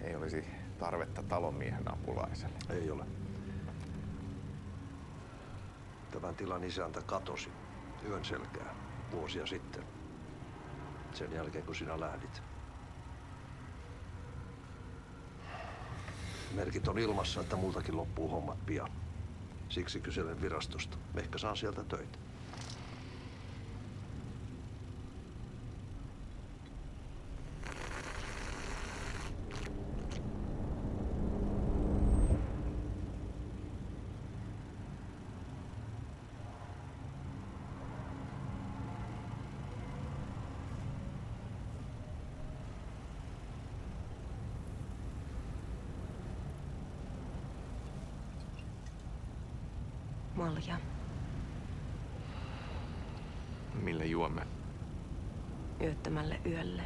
Ei olisi tarvetta talonmiehen apulaiselle. Ei ole. Tämän tilan isäntä katosi yön selkää vuosia sitten. Sen jälkeen kun sinä lähdit. Merkit on ilmassa, että multakin loppuu hommat pian. Siksi kyselen virastosta. Ehkä saan sieltä töitä. Malja. Mille juomme? Yöttömälle yölle.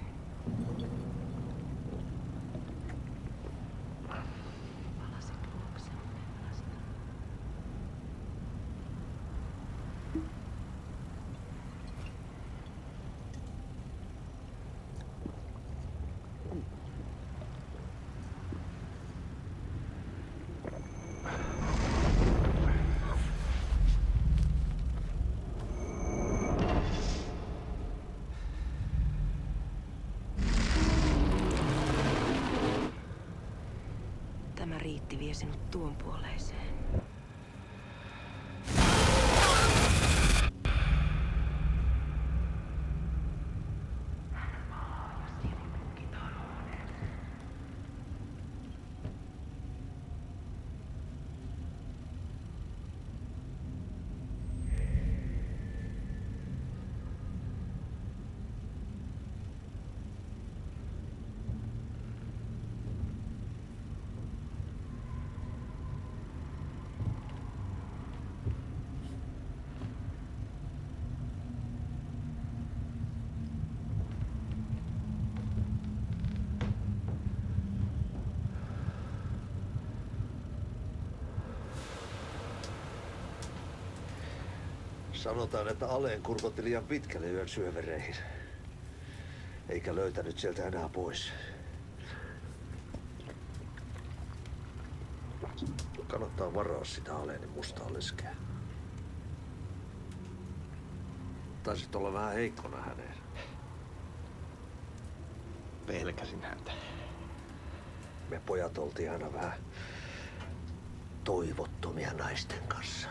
Tämä riitti vie sinut tuon puoleiseen. Sanotaan, että Aleen kurkotti liian pitkälle yön syövereihin. Eikä löytänyt sieltä enää pois. Kannattaa varaa sitä Aleenin mustaa leskeä. Taisit olla vähän heikkona häneen. Pelkäsin häntä. Me pojat oltiin aina vähän toivottomia naisten kanssa.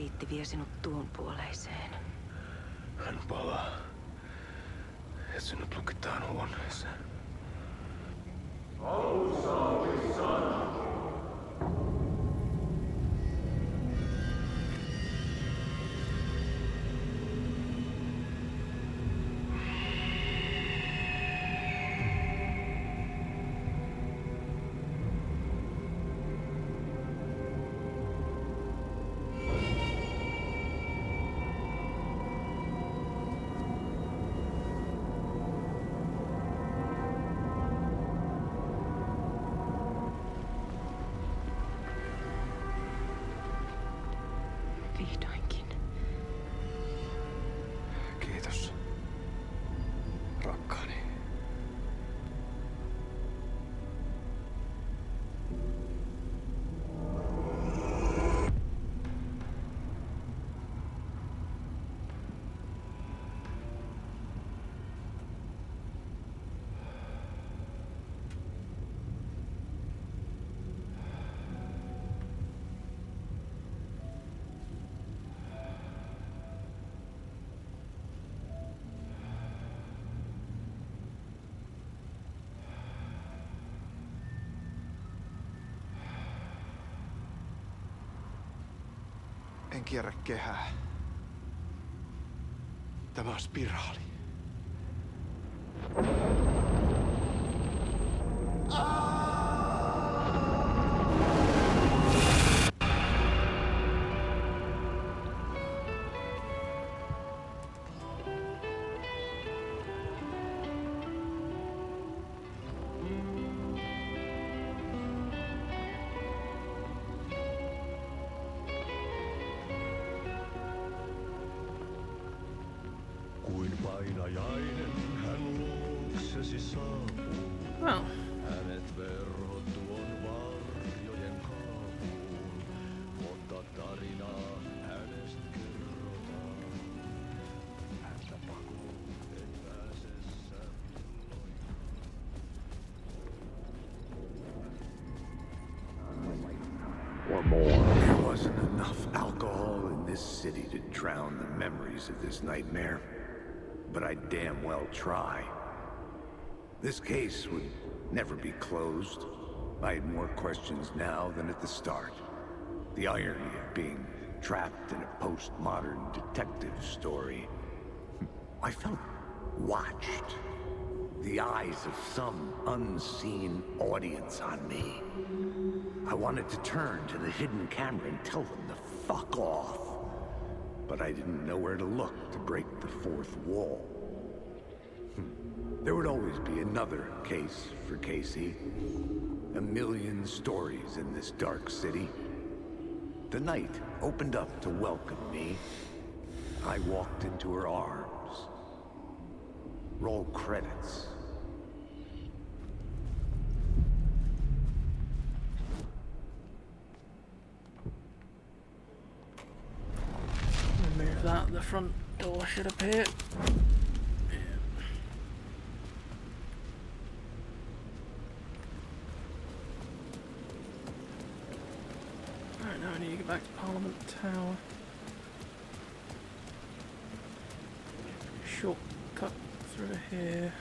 riitti vie sinut tuon puoleiseen. Hän palaa. Ja sinut lukitaan huoneeseen. Alussa oli sana. Vihdoinkin. Kiitos, rakkaani. En kierrä kehää. Tämä on spiraali. Kuin painajainen hän luoksesi saapuu. Well. Hänet verhot tuon varjojen kaapuun. Mutta tarinaa hänestä kerrotaan. Häntä pakoon, et pääse sä Or more. There wasn't enough alcohol in this city to drown the memories of this nightmare. But I'd damn well try. This case would never be closed. I had more questions now than at the start. The irony of being trapped in a postmodern detective story. I felt watched. The eyes of some unseen audience on me. I wanted to turn to the hidden camera and tell them to fuck off. But I didn't know where to look to break the fourth wall. There would always be another case for Casey. A million stories in this dark city. The night opened up to welcome me. I walked into her arms. Roll credits. Remove that, the front door should appear. Alright, now I need to get back to Parliament Tower. Shortcut through here.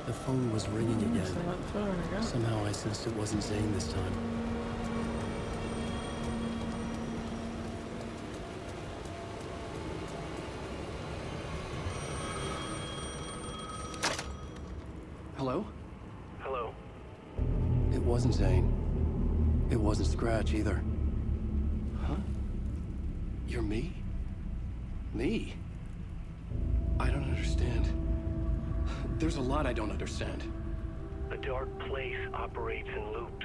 The phone was ringing again. Somehow I sensed it wasn't Zane this time. Hello? Hello. It wasn't Zane. It wasn't Scratch either. Huh? You're me? Me? I don't understand. There's a lot I don't understand. The dark place operates in loops.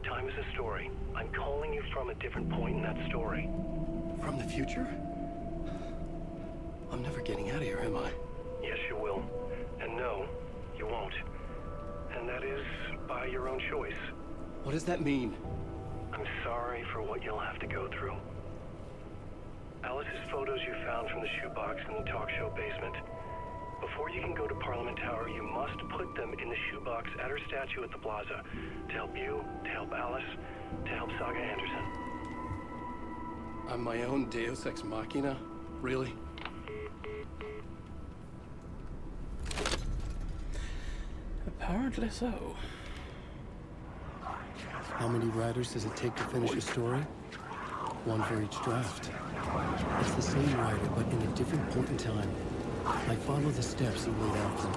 Time is a story. I'm calling you from a different point in that story. From the future? I'm never getting out of here, am I? Yes, you will. And no, you won't. And that is by your own choice. What does that mean? I'm sorry for what you'll have to go through. Alice's photos you found from the shoebox in the talk show basement. Before you can go to Parliament Tower, you must put them in the shoebox at her statue at the plaza. To help you, to help Alice, to help Saga Anderson. I'm my own Deus Ex Machina? Really? Apparently so. How many writers does it take to finish a story? One for each draft. It's the same writer, but in a different point in time. I follow the steps he laid out for me.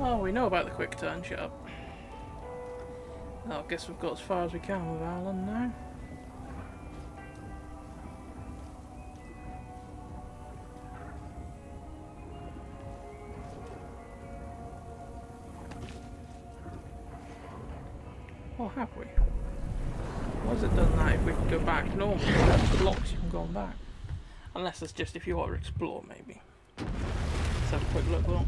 Oh, we know about the quick turn, shut up. Well, I guess we've got as far as we can with Alan now. Or have we? Why has it done that if we can go back? Normally that blocks you from going back. Unless it's just if you want to explore, maybe. Let's have a quick look, will.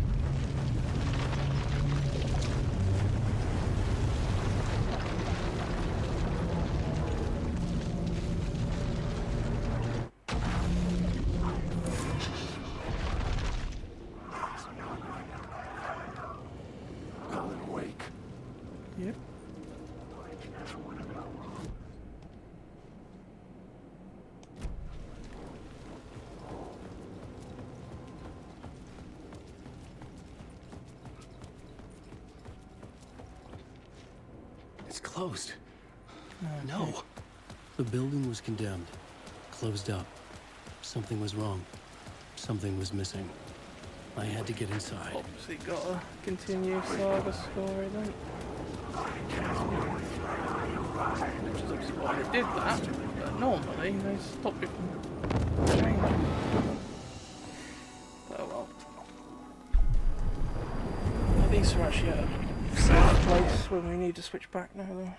Yep. It's closed. Okay. No. The building was condemned. Closed up. Something was wrong. Something was missing. I had to get inside. Obviously gotta continue Saga story then. Which is obviously why they did that, but normally they stop it from doing that. Oh well. At least we're actually at a safe place when we need to switch back now though.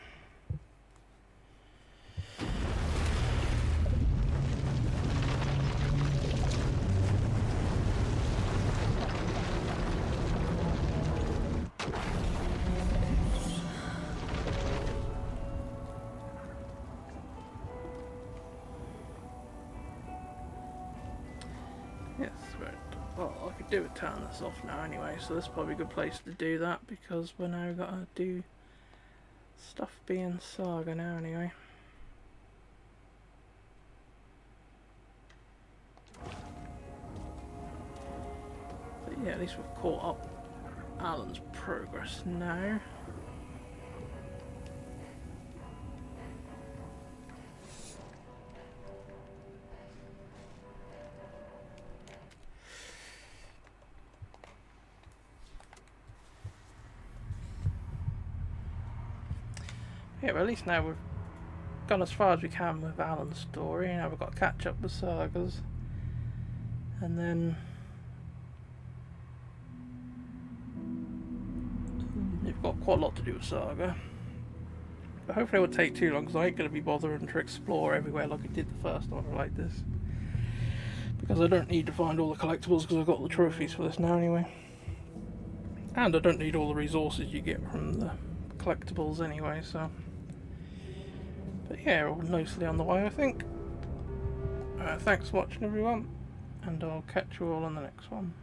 Yes, right. Well, I could do a turn this off now anyway, so this is probably a good place to do that because we're now gotta do stuff being Saga now anyway. But yeah, at least we've caught up Alan's progress now. Yeah, but at least now we've gone as far as we can with Alan's story. Now we've got to catch up with Saga's. And then you've got quite a lot to do with Saga. But hopefully it won't take too long because I ain't going to be bothering to explore everywhere like I did the first time like this. Because I don't need to find all the collectibles because I've got the trophies for this now anyway. And I don't need all the resources you get from the collectibles anyway, so... But yeah, we're nicely on the way, I think. Thanks for watching, everyone, and I'll catch you all on the next one.